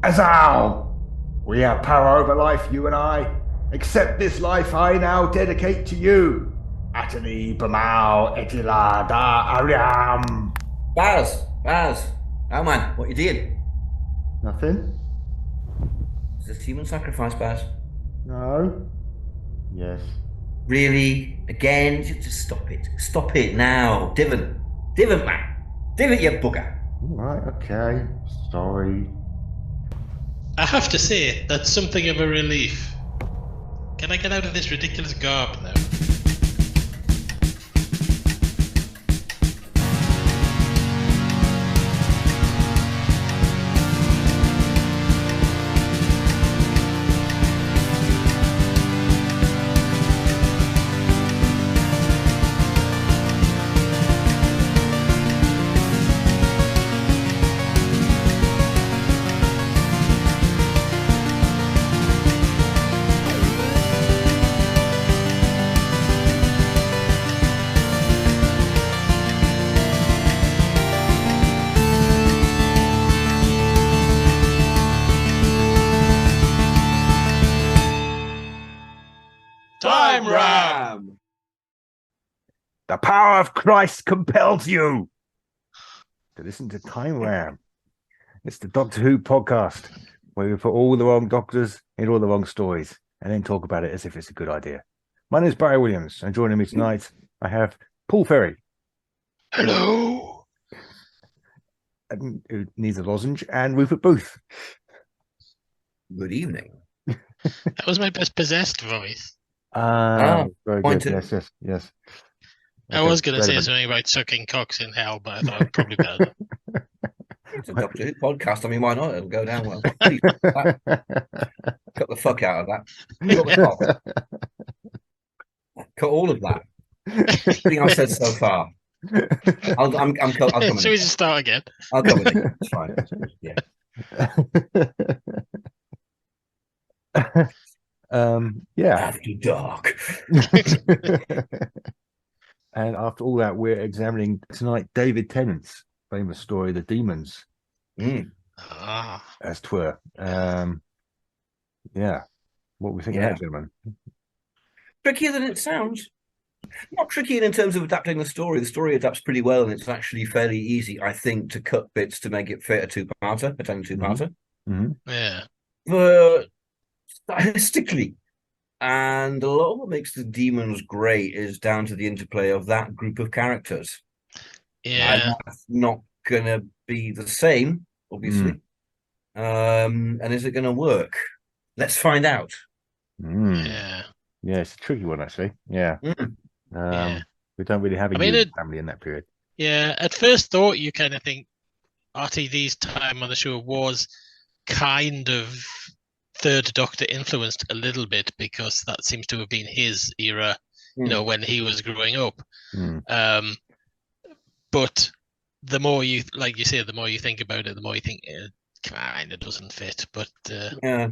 Azal! We have power over life, you and I. Accept this life I now dedicate to you. Atani Bamau Etila Da Ariam. Baz. Oh man, what you did? Nothing? Is this human sacrifice, Baz? No? Yes. Really? Again? Just stop it. Stop it now. Divot, man. Divot, you bugger. Right, okay. Sorry. I have to say, that's something of a relief. Can I get out of this ridiculous garb now? Time Ram! The power of Christ compels you to listen to Time Ram. It's the Doctor Who podcast where we put all the wrong doctors in all the wrong stories and then talk about it as if it's a good idea. My name is Barry Williams, and joining me tonight I have Paul Ferry. Hello! Who needs a lozenge, and Rupert Booth. Good evening. That was my best possessed voice. Very good. pointed. Yes. I was going to say something about sucking cocks in hell, but I thought I'd probably better. It's a Doctor Who podcast. I mean, why not? It'll go down well. Cut the fuck out of that. Cut the cock. Cut all of that. Everything I've said so far. I'll come Shall we just start again? I'll come with it. It's fine. Yeah. Yeah. After dark. And after all that, we're examining tonight David Tennant's famous story, The Daemons, as twere. Yeah. What we think of that, gentlemen? Trickier than it sounds. Not tricky in terms of adapting the story. The story adapts pretty well, and it's actually fairly easy, I think, to cut bits to make it fit a two-parter, a 10 2-parter. Mm-hmm. Yeah. But stylistically, and a lot of what makes the Demons great is down to the interplay of that group of characters. Yeah. And that's not going to be the same, obviously. And is it going to work? Let's find out. Yeah. Yeah, it's a tricky one, actually. Yeah. We don't really have a family in that period. Yeah, at first thought, you kind of think RTD's time on the show was kind of Third Doctor influenced a little bit, because that seems to have been his era, you know, when he was growing up. But the more you, like you say, the more you think about it, the more you think it kind of doesn't fit. But we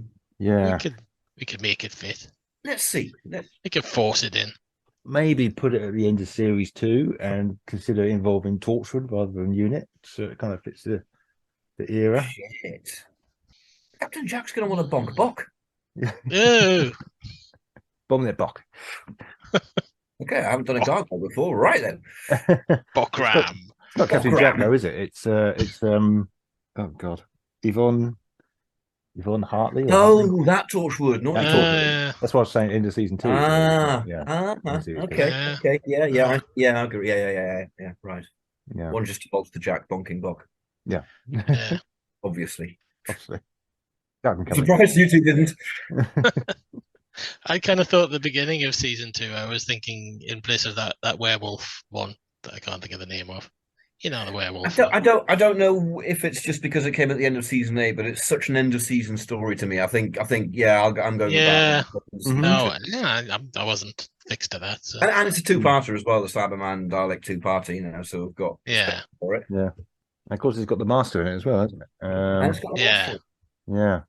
could make it fit. Let's see. We could force it in. Maybe put it at the end of series 2 and consider involving Torchwood rather than Unit, so it kind of fits the era. Shit. Captain Jack's going to want a bonk bock. Oh. Bomb that bock. Okay, I haven't done a gargoyle before. Right then. Bockram. It's not Captain Jack, though, is it? It's oh god, Yvonne Hartley. Oh, that Torchwood, not Torchwood. That's what I was saying. Into season 2. Okay. Yeah. I agree. Yeah. Right. Yeah. One just bolts to Jack bonking bock. Yeah. Obviously. I'm surprised you two didn't. I kind of thought at the beginning of season 2, I was thinking in place of that werewolf one that I can't think of the name of. You know, the werewolf. I don't know if it's just because it came at the end of season 8, but it's such an end of season story to me. I think yeah, I'm going with that. No, I wasn't fixed to that. So. And it's a two-parter as well, the Cyberman Dalek two-parter, you know, so we've got for it. Yeah. And of course, it's got the Master in it as well, hasn't it? And it's got the Master. Yeah.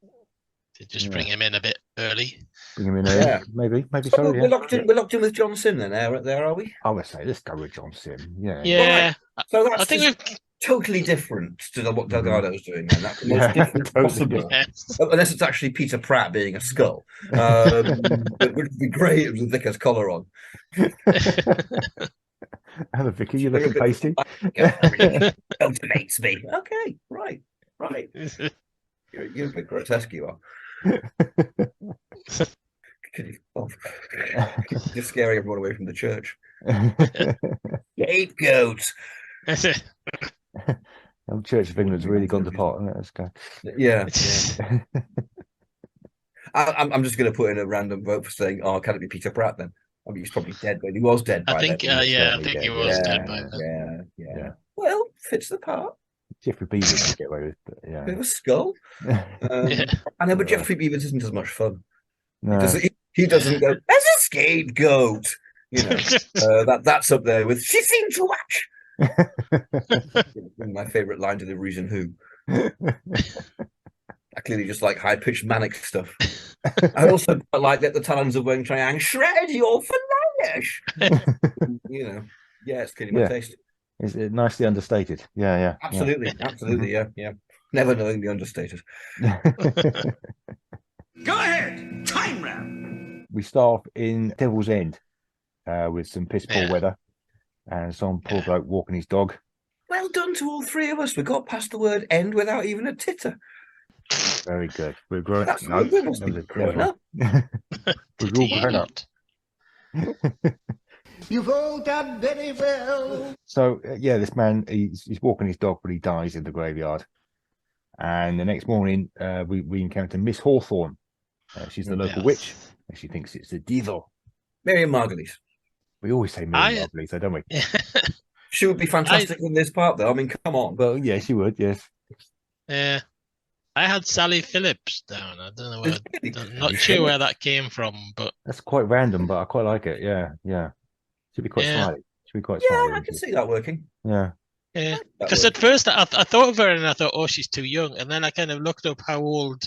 Just bring him in a bit early. Bring him in early. Yeah. Maybe. So we're locked in with John Sim then, there, are we? I would say let's go with John Sim. Yeah. Yeah. Right. So I think totally different to what Delgado's doing. Then that's the most Yeah, different totally possible, Yes. unless it's actually Peter Pratt being a skull. It would be great with the Vicar's collar on. Hello, Vicky, you looking It pasty? really motivates me. Okay, right. You're a bit grotesque, you are. Just scaring everyone away from the church. Scapegoat. The Church of England's really gone to pot. Let's go. Yeah. I'm just going to put in a random vote for saying, "Oh, can it be Peter Pratt then?" I mean, he's probably dead, but he was dead I by think, then. yeah, I think he was Yeah, dead by then. yeah. Well, fits the part. Jeffrey Beaver would get away with, but Bit of yeah. a skull. Yeah. I know, but Jeffrey Beavers isn't as much fun. No. He doesn't go as a scapegoat. You know, that's up there with she seemed to watch. One of my favourite line deliveries in Who. I clearly just like high pitched manic stuff. I also quite like that the talons of Weng Chiang shred your flesh. You know, yeah, it's clearly my taste. Is it nicely understated? Yeah. Absolutely, yeah. Never knowing the understated. Go ahead, time round. We start off in Devil's End with some piss poor weather and some poor bloke walking his dog. Well done to all three of us. We got past the word end without even a titter. Very good. We're growing up. We must be growing up. We're all grown up. You've all done very well. So this man he's walking his dog, but he dies in the graveyard. And the next morning, we encounter Miss Hawthorne. She's the local witch, and she thinks it's the devil. Miriam Margolyes. We always say Miriam Margolyes, don't we? She would be fantastic in this part, though. I mean, come on. Well, yeah, she would. Yes. Yeah. I had Sally Phillips down. I don't know where. I'm not sure where that came from, but that's quite random. But I quite like it. Yeah. She'd be quite smiley. She'd be quite smiley. Yeah, I can see that working. Yeah. Yeah, because at first I thought of her and I thought, oh, she's too young, and then I kind of looked up how old.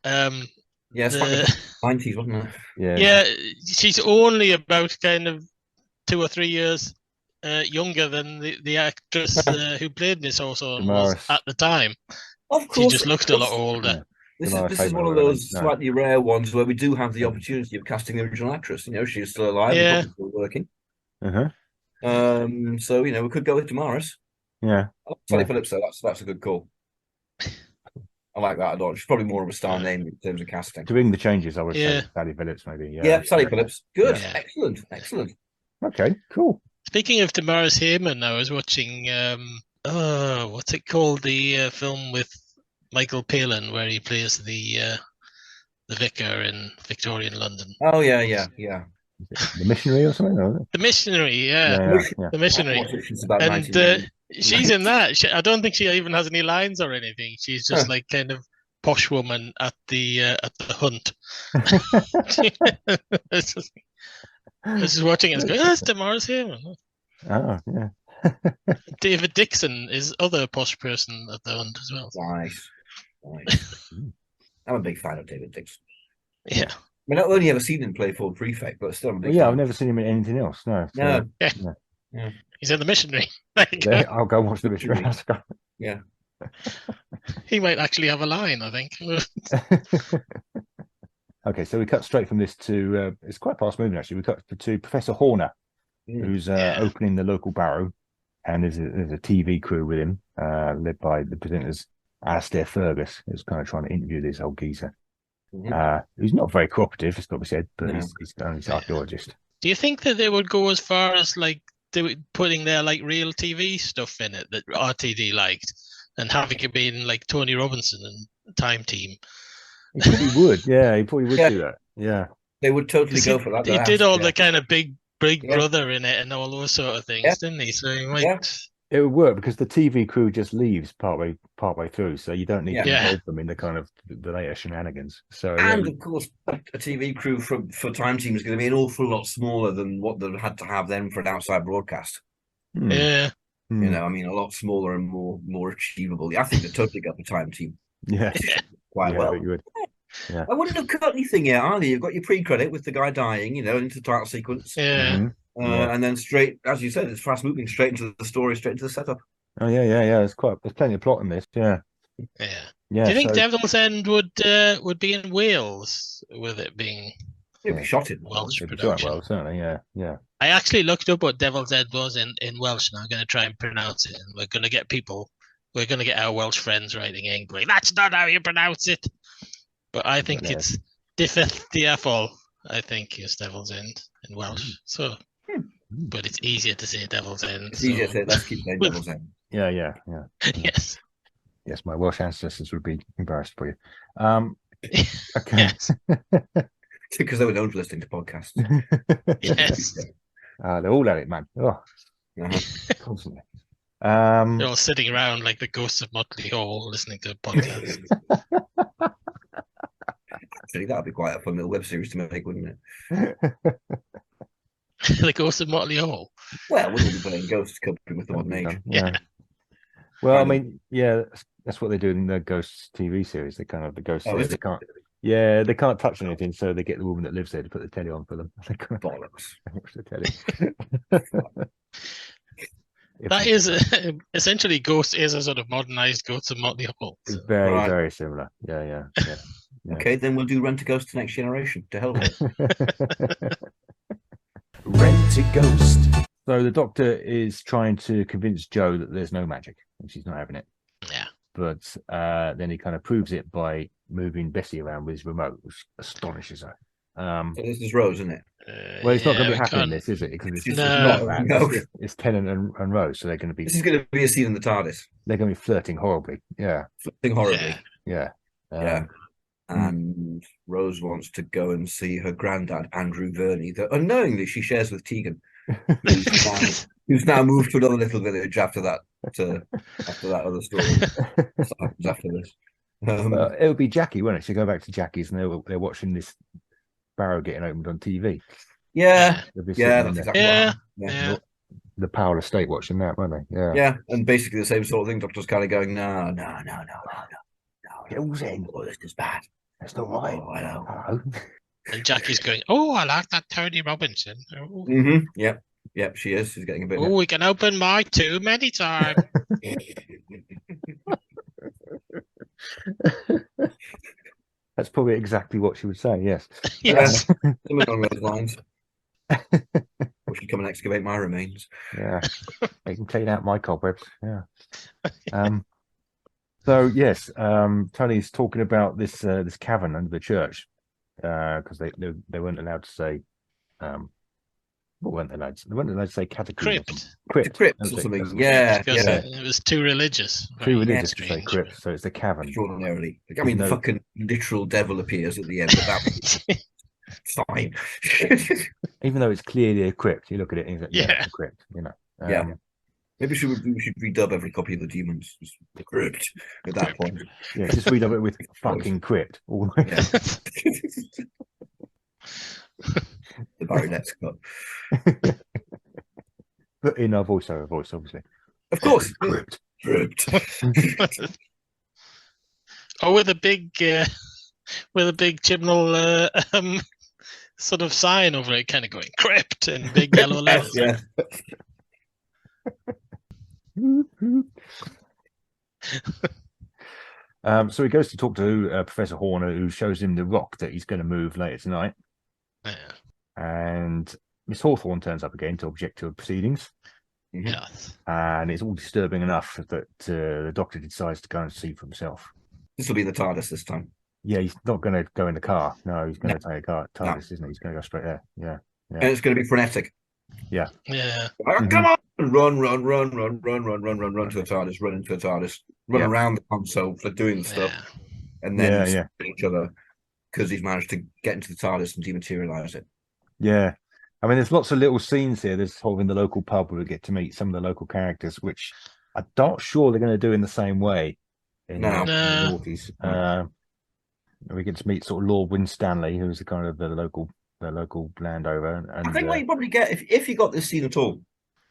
It's back in the 90s, wasn't it? Yeah, she's only about kind of 2 or 3 years younger than the actress who played Miss Hawthorne was at the time. Of course, she just looked a lot older. Yeah. This is one of those slightly rare ones where we do have the opportunity of casting the original actress. You know, she's still alive, and still working. So we could go with Damaris. Yeah. Sally Phillips, though, that's a good call. I like that a lot. She's probably more of a star name in terms of casting. Doing the changes, I would say Sally Phillips, maybe. Yeah, Sally Phillips. Good. Yeah. Excellent. Okay, cool. Speaking of Damaris Heyman, I was watching what's it called? The film with Michael Palin where he plays the vicar in Victorian London. Oh yeah. The Missionary or something? Or the Missionary, The Missionary. And she's in that. I don't think she even has any lines or anything. She's just like kind of posh woman at the hunt. I was just watching it and going, it's Damaris Heyman. Oh, yeah. David Dixon is other posh person at the hunt as well. Nice. I'm a big fan of David Dixon. Yeah. I mean, I've only ever seen him play Full Prefect, but still, I've never seen him in anything else. No. Yeah. He's in The Missionary. I'll go watch The Missionary. Yeah. He might actually have a line, I think. Okay, so we cut straight from this to it's quite fast moving actually. We cut to Professor Horner, who's opening the local barrow, and there's a TV crew with him, led by the presenters Alastair Fergus, who's kind of trying to interview this old geezer. Who's not very cooperative, it's got to be said, but he's an archaeologist. Do you think that they would go as far as like putting their like real TV stuff in it that RTD liked, and having it being like Tony Robinson and Time Team? He probably would, he probably would do that. Yeah, they would totally go for that. He did all the kind of big brother in it and all those sort of things, didn't he? So he might. It would work because the TV crew just leaves partway through, so you don't need to involve them in the kind of the later shenanigans. So, of course, a TV crew for Time Team is going to be an awful lot smaller than what they had to have then for an outside broadcast. Yeah, I mean, a lot smaller and more achievable. I think they totally got the Time Team. Yeah, quite well. You would. Yeah. I wouldn't have cut anything yet either. You've got your pre-credit with the guy dying, into the title sequence. Yeah. And then straight, as you said, it's fast moving straight into the story, straight into the setup. Oh yeah. There's plenty of plot in this. Yeah. Yeah. Yeah. Do you think So Devil's End would be in Wales with it being It'll be shot in Welsh it'd be shot production? well, certainly. Yeah. I actually looked up what Devil's End was in Welsh, and I'm going to try and pronounce it. And we're going to get our Welsh friends writing in, going, "That's not how you pronounce it." But I think Yeah. it's Diffeth Diafol, I think, is Devil's End in Welsh. So, but it's easier to say Devil's End. It's easier to say, let's keep saying Devil's End. Yeah. Yes. Yes, my Welsh ancestors would be embarrassed for you. Okay. Yes. Because they were known for listening to podcasts. Yes. They're all at it, man. Oh, Uh-huh. constantly. They're all sitting around like the ghosts of Motley Hall listening to podcasts. Actually, that'd be quite a fun little web series to make, wouldn't it? The ghosts of Motley Hall. Well, wouldn't we be playing Ghosts coping with the modern age? Yeah. Well, I Kind of. mean, yeah, that's what they do in the Ghosts TV series. They kind of the ghosts. Oh, is They it? can't. Yeah, they can't touch anything, so they get the woman that lives there to put the telly on for them. They can't Bollocks. watch the telly. That is essentially Ghost is a sort of modernized Ghosts of Motley Hall. It's So, very, Right. very similar. Yeah. Okay, then we'll do Rent a Ghost to Next Generation. To hell with it. Rent a ghost. So the Doctor is trying to convince Jo that there's no magic, and she's not having it. yeah. But then he kind of proves it by moving Bessie around with his remote, which astonishes her. So this is Rose, isn't it? Well, it's not going to we be happening, can't- this, is it? Because it's No. not that. No. It's Tennant and Rose, so they're going to be This is going to be a scene in the TARDIS. they're going to be flirting horribly. Yeah. Flirting horribly. Yeah. Yeah. And Rose wants to go and see her granddad, Andrew Verney, that unknowingly she shares with Tegan, who's now moved to another little village after that other story. That happens after this. It would be Jackie, wouldn't it? She'd go back to Jackie's and they're watching this barrow getting opened on TV. Yeah, They'll be yeah, sitting in that's there, exactly Yeah. what happened. Yeah. the Power Estate watching that, weren't they? Yeah. Yeah, and basically the same sort of thing. Doctor's kind of going, no. Gills in. Oh, this is bad. That's not right. Oh, I know. Hello. And Jackie's going, "Oh, I like that Tony Robinson. Oh, Yep, she is. She's getting a bit. oh, we can open my tomb anytime." That's probably exactly what she would say. Yes. Yes. Something along those lines. Or she'd come and excavate my remains. Yeah. They can clean out my cobwebs. Yeah. So yes, Tony's talking about this cavern under the church because they weren't allowed to say what weren't they allowed? They weren't allowed to say catacomb. Crypt. Crypt. Crypts or That's it, something. that's it. Yeah, Because yeah. it was too religious. Too Very religious to say strange. crypt, so it's the cavern. Extraordinarily. I mean, the No. fucking literal devil appears at the end, but that was fine. Even though it's clearly a crypt, you look at it and you think, yeah, Yeah. it's a crypt. You know. Yeah. Maybe we should redub every copy of the Demons. Just the crypt at that point. Yeah. Just read of it with fucking crypt. All the way. Yeah. The baronet's cut. But in our voiceover voice, obviously. Of course. Crypt. Crypt. Oh, with a big chibnall sort of sign over it, kind of going crypt in big yellow letters. Yeah. So he goes to talk to Professor Horner, who shows him the rock that he's going to move later tonight. Yeah. And Miss Hawthorne turns up again to object to the proceedings. Yes. And it's all disturbing enough that the Doctor decides to go and see for himself. This will be the TARDIS this time. Yeah, he's not going to go in the car. No, he's going to take a car. TARDIS, isn't he? He's going to go straight there. Yeah. And it's going to be frenetic. Yeah. Come on! Run to the TARDIS, run into the TARDIS, run Yeah. around the console for doing the stuff, Yeah. and then Yeah. see each other because he's managed to get into the TARDIS and dematerialize it. Yeah. I mean, there's lots of little scenes here. There's sort of in the local pub where we get to meet some of the local characters, which I'm not sure they're going to do in the same way in No. the noughties. We get to meet sort of Lord Winstanley, who's the kind of the local landowner. And I think what you probably get, if you got this scene at all,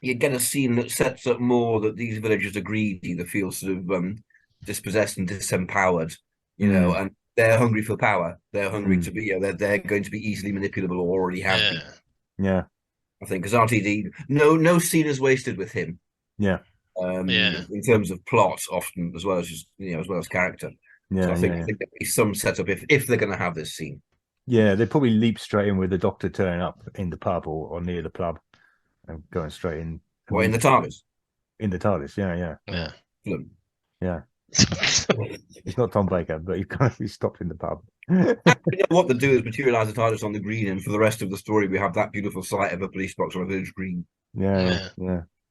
you get a scene that sets up more that these villagers are greedy, they feel sort of dispossessed and disempowered, you know, and they're hungry for power. They're hungry to be, they're going to be easily manipulable or already have been. Yeah. I think, because RTD, no scene is wasted with him. Yeah. in terms of plot, often as well as just, as well as character. So I think there'll be some setup if they're going to have this scene. Yeah, they probably leap straight in with the Doctor turning up in the pub or near the pub and going straight in. Or in the TARDIS. In the TARDIS, yeah. Yeah. It's not Tom Baker, but he's stopped in the pub. What they do is materialize the TARDIS on the green, and for the rest of the story, we have that beautiful sight of a police box on a village green. Yeah.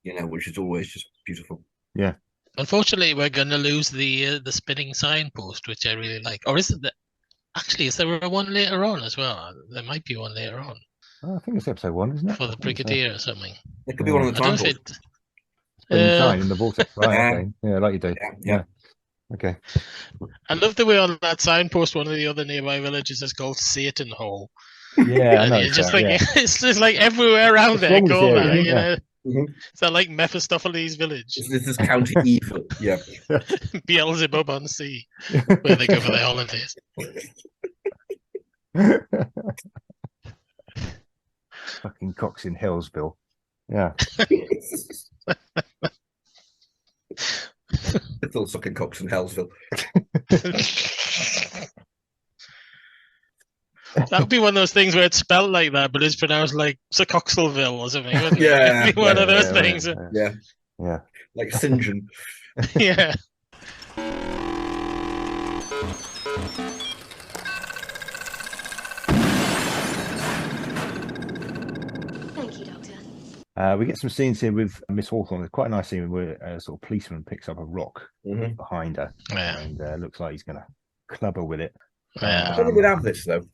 Which is always just beautiful. Yeah. Unfortunately, we're going to lose the spinning signpost, which I really like. Or is it actually? Is there one later on as well? There might be one later on. Oh, I think it's episode 1, isn't it? For the Brigadier or something. It could be one of the time posts. Sign in the vortex. Right, okay. Yeah, like you do. Yeah. Okay. I love the way on that signpost, one of the other nearby villages is called Satan Hall. Yeah, I know. You're just thinking, it's just like everywhere around there. Is that like Mephistopheles' village? This is County Evil. Yeah. Beelzebub on Sea, where they go for their holidays. Fucking cocks in Hellsville. Yeah. Little sucking cocks in Hellsville. That would be one of those things where it's spelled like that, but it's pronounced like Coxelville or something. Wouldn't Yeah. it? One of those things. Yeah. Like St. John. Yeah. Thank you, Doctor. We get some scenes here with Miss Hawthorne. There's quite a nice scene where a sort of policeman picks up a rock behind her, and looks like he's going to club her with it. I don't think we'd have this though.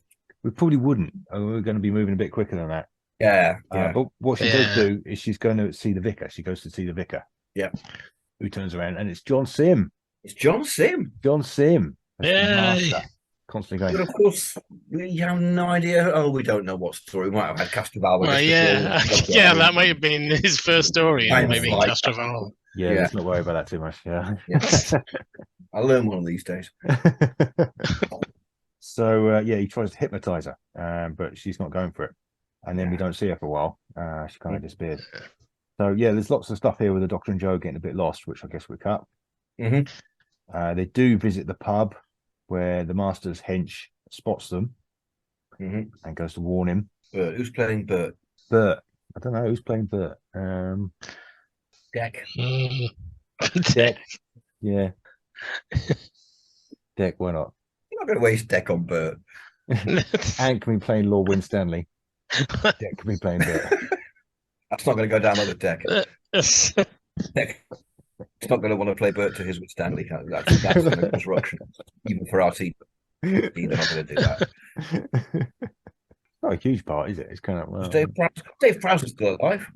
We probably wouldn't. We're going to be moving a bit quicker than that. Yeah. But what she does do is she's going to see the vicar. She goes to see the vicar. Yeah. Who turns around, and it's John Sim. It's John Sim. John Sim. Yeah. Constantly going. But of course, we have no idea. Oh, we don't know what story. We might have had Castroval. Yeah, that might have been his first story. Maybe Castroval. Yeah, let's not worry about that too much. Yeah. I'll learn one of these days. So he tries to hypnotize her, but she's not going for it. And then we don't see her for a while. She kind of disappeared. So there's lots of stuff here with the Doctor and Joe getting a bit lost, which I guess we cut. They do visit the pub where the Master's hench spots them and goes to warn him. Bert. Who's playing Bert? Bert. I don't know who's playing Bert. Deck. Deck. Yeah. Deck. Why not? You're not going to waste Deck on Bert. Ant can be playing Lord Winstanley. Deck can be playing Bert. That's not going to go down on the Deck. Deck. It's not going to want to play Bert to his Winstanley. That's an disruption, even for RT. They're not going to do that. Not a huge part, is it? It's kind of Dave Prowse. Dave Prowse is still alive.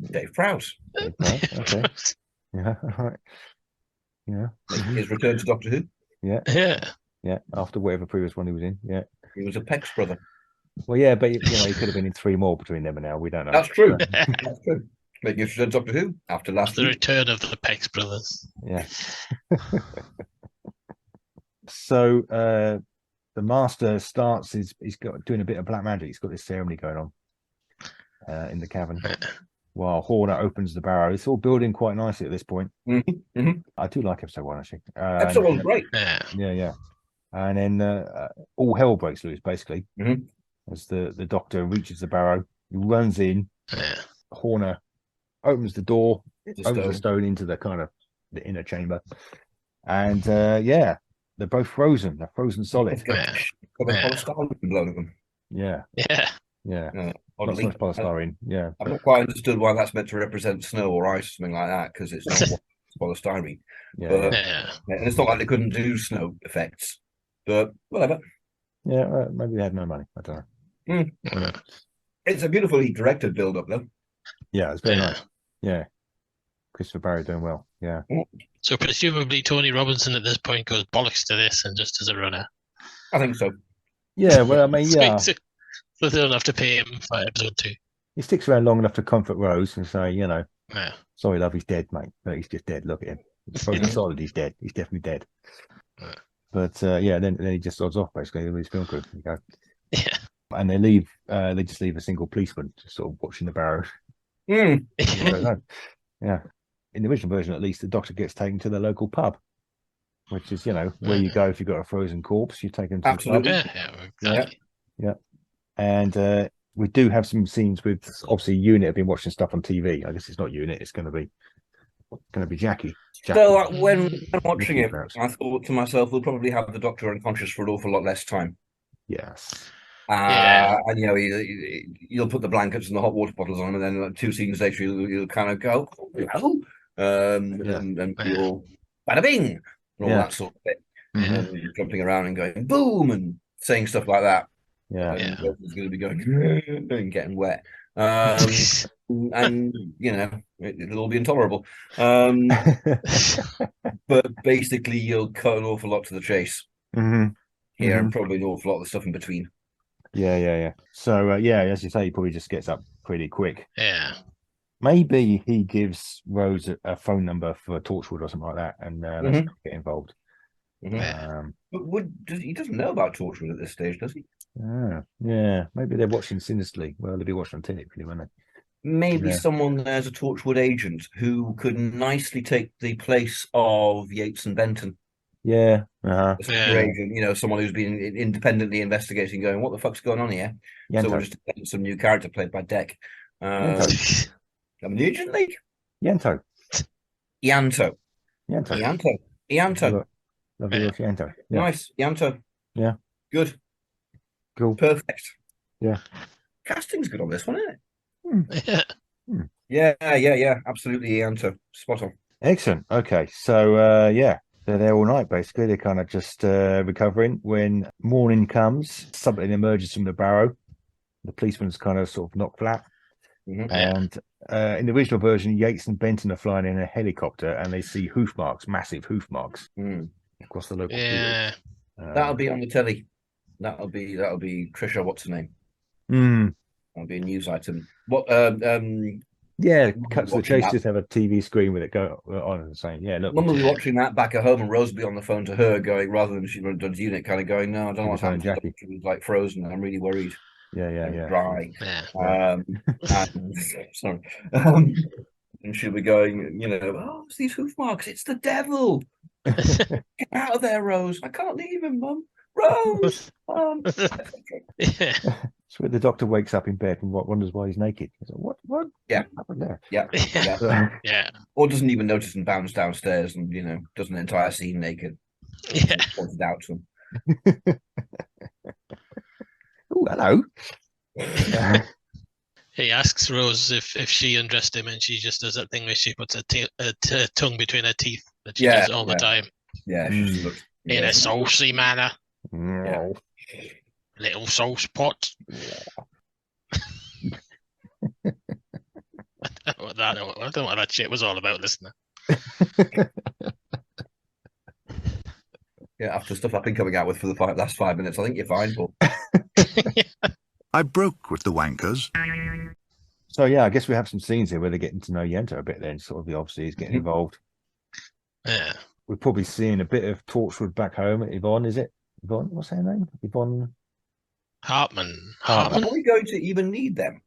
Dave Prowse. Okay. Yeah. All right. Yeah. His return to Doctor Who. Yeah. After whatever previous one he was in. Yeah. He was a Peck's brother. Well, yeah, but he could have been in 3 more between them and now. We don't know. That's true. That's true. Making his return to Doctor Who after last the return of the Pex brothers. Yeah. So the Master starts he's got doing a bit of black magic. He's got this ceremony going on in the cavern while Horner opens the barrow. It's all building quite nicely at this point. I do like episode 1 actually. Episode 1's great. Yeah. And then all hell breaks loose basically as the Doctor reaches the barrow. He runs in. Horner opens the door, opens the stone into the kind of the inner chamber, and they're both frozen. They're frozen solid. Yeah. Not so much polystyrene. Yeah. I've not quite understood why that's meant to represent snow or ice or something like that, because it's not polystyrene. And it's not like they couldn't do snow effects, but whatever. Yeah, maybe they had no money. I don't know. It's a beautifully directed build-up, though. Yeah, it's very nice. Yeah. Christopher Barry doing well. Yeah. So presumably Tony Robinson at this point goes bollocks to this and just as a runner. I think so. Yeah, well, I mean, yeah. So they don't have to pay him for episode 2. He sticks around long enough to comfort Rose and say, sorry, love, he's dead, mate. No, he's just dead. Look at him. It's frozen solid. He's dead. He's definitely dead. But then he just odds off basically with his film crew. Yeah. And they leave. They just leave a single policeman just sort of watching the barrow. Yeah. in the original version, at least, the Doctor gets taken to the local pub, which is, where you go if you've got a frozen corpse. You take them to Absolutely. the pub. Exactly. Yeah. And we do have some scenes with, obviously, Unit have been watching stuff on TV. I guess it's not Unit. It's going to be Jackie. So when watching it, Perhaps. I thought to myself, we'll probably have the Doctor unconscious for an awful lot less time. Yes. And you'll put the blankets and the hot water bottles on, and then 2 scenes later, you'll kind of go, and you'll bada bing, and all that sort of bit, jumping around and going boom and saying stuff like that. Yeah. It's going to be going and getting wet, and it'll all be intolerable. But basically, you'll cut an awful lot to the chase here, and probably an awful lot of the stuff in between. Yeah. So as you say, he probably just gets up pretty quick. Yeah. Maybe he gives Rose a phone number for Torchwood or something like that, and let's get involved. But he doesn't know about Torchwood at this stage, does he? Yeah. Maybe they're watching sinisterly. Well, they'll be watching on technically, won't they? Maybe someone there's a Torchwood agent who could nicely take the place of Yates and Benton. Yeah. Agent, someone who's been independently investigating, going, what the fuck's going on here? Yanto. So we'll just have some new character played by Deck. Agent League? Yanto. Ianto. Lovely Yeah. Yanto. Yeah. Nice. Ianto. Yeah. Good. Cool. Perfect. Yeah. Casting's good on this one, isn't it? Yeah. Absolutely, Ianto. Spot on. Excellent. Okay. So, they're there all night, basically. They're kind of just recovering. When morning comes, something emerges from the barrow. The policeman's kind of sort of knocked flat. And in the original version, Yates and Benton are flying in a helicopter, and they see hoof marks, massive hoof marks across the local field. That'll be on the telly. That'll be Trisha. What's her name? That'll be a news item. What? Cuts to the chase. Just have a TV screen with it go on and saying, look. Mum will be watching that back at home, and Rose will be on the phone to her, going, rather than she done Unit, kind of going, no, I don't know what's happening. Jackie. She was like frozen. I'm really worried. Yeah. Dry. Sorry. And she'll be going, it's these hoof marks. It's the devil. Get out of there, Rose. I can't leave him, Mum. Rose. It's where the Doctor wakes up in bed and wonders why he's naked. He's like, what? Yeah. Happened there? Yeah. Or doesn't even notice and bounce downstairs and, does an entire scene naked. Yeah. Pointed out to him. Oh, hello. He asks Rose if she undressed him, and she just does that thing where she puts her tongue between her teeth that she does all the time. Yeah, she just looks in a saucy manner. No. Little sauce pot. I don't know what that shit was all about, listener. Yeah, after stuff I've been coming out with for the last 5 minutes, I think you're fine, Paul. I broke with the wankers. So I guess we have some scenes here where they're getting to know Yanto a bit. Then sort of obviously he's getting involved. Yeah, we're probably seeing a bit of Torchwood back home. Yvonne, is it? Yvonne, what's her name? Yvonne Hartman. Are we going to even need them?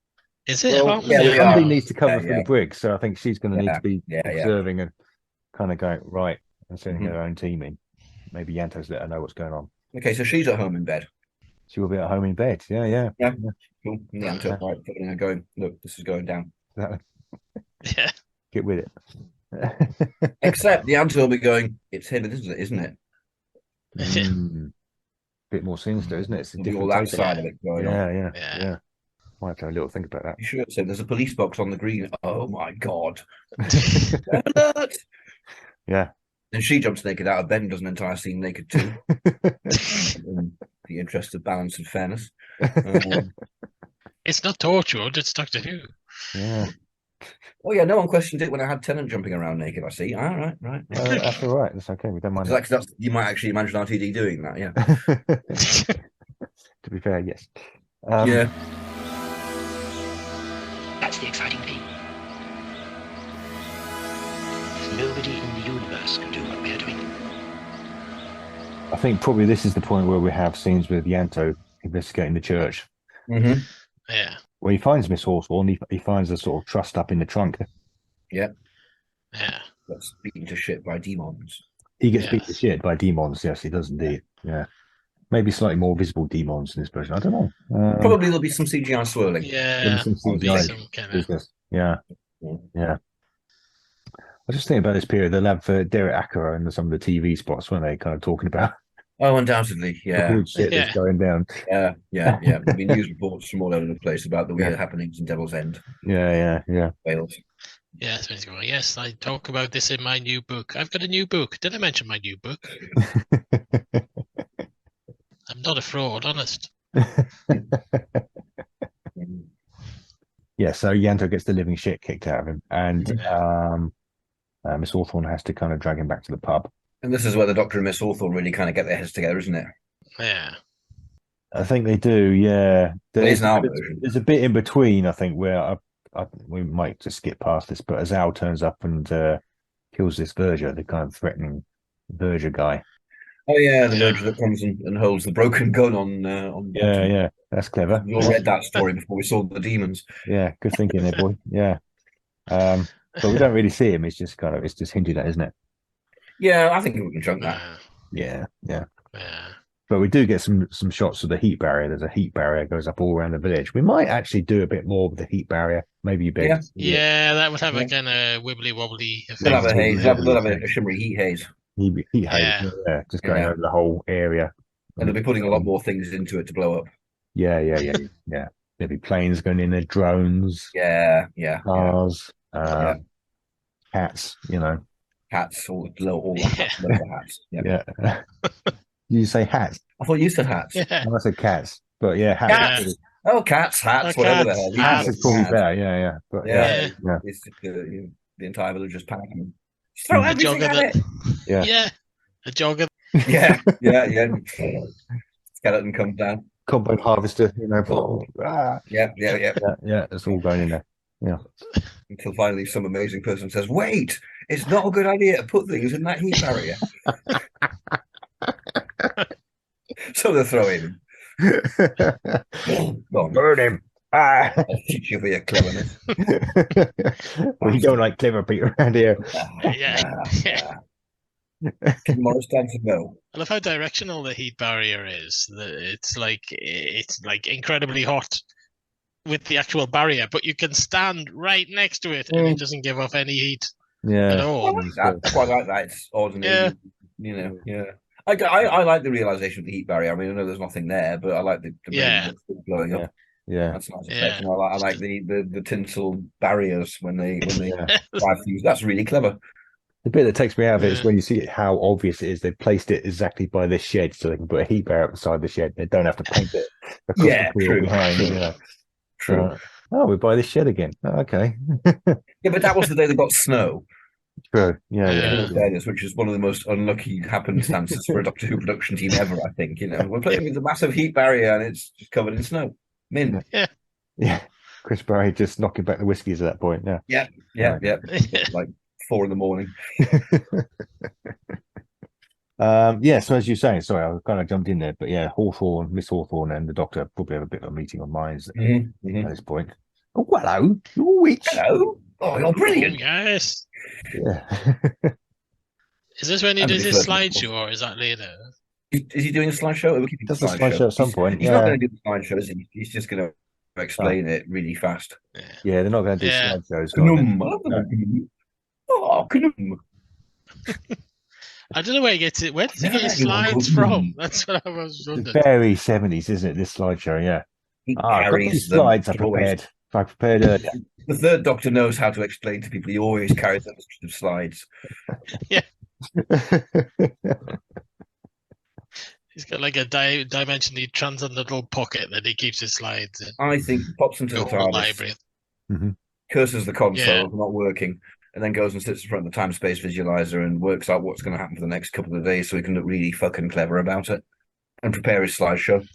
Is it Hartman? Somebody needs to cover for the brig, so I think she's going to need to be observing and kind of going right and sending her own team in. Maybe Yanto's let her know what's going on. Okay, so she's at home in bed. She will be at home in bed. Yeah. Cool. Yanto, right, putting her going. Look, this is going down. Yeah. Get with it. Except the Yanto will be going. It's him, isn't it? Bit more sinister, isn't it? It's a different all that side of it going on. Yeah. Might have to have a little think about that. You should say there's a police box on the green. Oh my god! Alert! Yeah. And she jumps naked out of bed and does an entire scene naked too. In the interest of balance and fairness. It's not Torchwood, it's Doctor Who. Yeah. Oh yeah, no one questioned it when I had Tennant jumping around naked. I see. All right. That's all right. That's okay. We don't mind. That's you might actually imagine RTD doing that. Yeah. To be fair, yes. Yeah. That's the exciting thing. Nobody in the universe can do what we're doing. I think probably this is the point where we have scenes with Yanto investigating the church. Mm-hmm. Yeah. Where he finds Miss Horsfall and he finds her sort of trussed up in the trunk. Yeah. Yeah. Gets beaten to shit by demons. He gets beat to Yes. shit by demons. Yes, he does indeed. Yeah. Maybe slightly more visible demons in this version. I don't know. Probably there'll be some CGI swirling. Maybe Yeah. some There'll be CGI some kind of. business. Yeah. Yeah. Yeah. I was just thinking about this period. They'll have Derek Ackero and some of the TV spots, weren't they? Kind of talking about Oh, undoubtedly, the yeah. weird shit that's Yeah. going down. Yeah. There'll be news reports from all over the place about the weird happenings in Devil's End, Yeah. Wales. Yes, when he's going, yes, I talk about this in my new book. I've got a new book. Did I mention my new book? I'm not a fraud, honest. Yeah, so Yanto gets the living shit kicked out of him, and Miss Hawthorne has to kind of drag him back to the pub. And this is where the Doctor and Miss Hawthorne really kind of get their heads together, isn't it? Yeah. I think they do, yeah. There's an out version. There's a bit in between, I think, where we might just skip past this, but Azal turns up and kills this verger, the kind of threatening verger guy. Oh yeah, the verger that comes and holds the broken gun on. Yeah, that's clever. We all read that story before we saw the demons. Yeah, good thinking there, boy. Yeah. But we don't really see him. It's just hinted at, isn't it? Yeah, I think we can chunk that. Yeah. Yeah. But we do get some shots of the heat barrier. There's a heat barrier goes up all around the village. We might actually do a bit more with the heat barrier. Maybe you better. Yeah, that would have a kind of wibbly wobbly effect. They'll have a haze. They'll have a shimmery heat haze. Heat haze, just going over the whole area. And they'll be putting a lot more things into it to blow up. Yeah. There'll be planes going in there, drones. Yeah. Cars. Cats. Hats, all the hats. Yeah. Did you say hats? I thought you said hats. Yeah. I said cats, but yeah, hats. Cats. Oh, cats, hats, whatever the hell. Hats is probably better. Yeah. But yeah. It's the entire village just panicking. Throw everything at it. Yeah. A jogger. Yeah. Skeleton comes down. Combine harvester, Yeah. It's all going in there. Yeah. Until finally some amazing person says, wait, it's not a good idea to put things in that heat barrier. So they're throwing him. Burn him. I'll teach you for your cleverness. We don't like clever people around here. Yeah. Morris stands no. I love how directional the heat barrier is. It's like incredibly hot with the actual barrier, but you can stand right next to it and it doesn't give off any heat at all. I quite like that. It's ordinary. Yeah. I like the realization of the heat barrier. I mean, I know there's nothing there, but I like the blowing up. Yeah, that's nice effect. And I like the tinsel barriers when they drive things. That's really clever. The bit that takes me out of it is when you see how obvious it is. They placed it exactly by this shed, so they can put a heat barrier outside the shed. They don't have to paint it. True. Behind, True. We buy this shed again. Okay. Yeah, but that was the day they got snow. True. Yeah. Which is one of the most unlucky happenstances for a Doctor Who production team ever. I think. We're playing with a massive heat barrier and it's just covered in snow. Yeah. Chris Barry just knocking back the whiskies at that point. Yeah. Like 4 a.m. So as you're saying, sorry, I kind of jumped in there, but yeah, Miss Hawthorne and the Doctor probably have a bit of a meeting on minds at this point. Oh, hello, you're a witch. Hello. Oh, you're brilliant. Yes. Yeah. Is this when he does his slideshow, or is that later? Is he doing a slideshow? He does a slideshow at some point. He's not going to do the slideshow, is he? He's just going to explain it really fast. Yeah, they're not going to do slideshows. Oh, I don't know where he gets it. Where does he get his slides from? That's what I was wondering. Very 70s, isn't it? This slideshow, yeah. I've got these slides I prepared. I prepared earlier. The third Doctor knows how to explain to people. He always carries illustrative slides. Yeah. He's got like a dimensionally transcendental pocket that he keeps his slides in. I think he pops into the library. Curses the console for not working, and then goes and sits in front of the time-space visualizer and works out what's going to happen for the next couple of days so he can look really fucking clever about it and prepare his slideshow.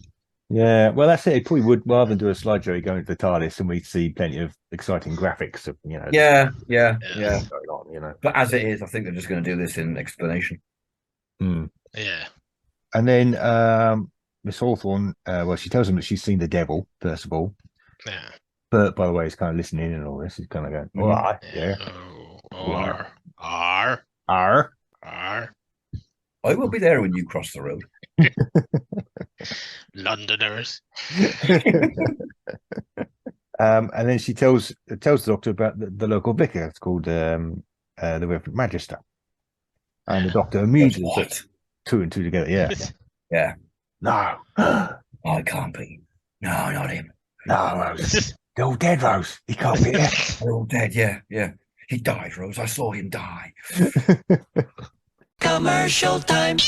Yeah, well, that's it. He probably would, rather than do a slideshow, he'd go into the TARDIS and we'd see plenty of exciting graphics of, Yeah. Going on, But as it is, I think they're just going to do this in explanation. Yeah. And then Miss Hawthorne, she tells him that she's seen the devil, first of all. Yeah. Bert, by the way, is kind of listening in and all this. He's kind of going, all right, yeah. R. R. R. I will be there when you cross the road. Londoners. And then she tells the doctor about the local vicar. It's called the Reverend Magister. And the doctor immediately puts two and two together. Yeah. Yeah. No. I can't be. No, not him. No, Rose. They're all dead, Rose. He can't be there. They're all dead, yeah. He died, Rose. I saw him die. Commercial time.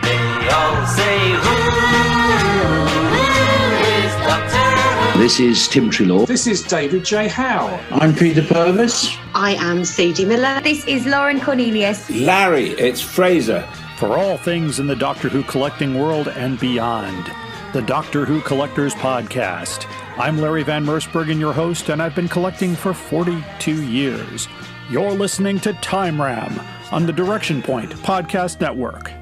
They all say, who is Doctor Who? This is Tim Trelaw. This is David J. Howe. I'm Peter Purvis. I am Sadie Miller. This is Lauren Cornelius. Larry, it's Fraser. For all things in the Doctor Who collecting world and beyond, the Doctor Who Collectors Podcast. I'm Larry Van Mersbergen, your host, and I've been collecting for 42 years. You're listening to Time Ram on the Direction Point Podcast Network.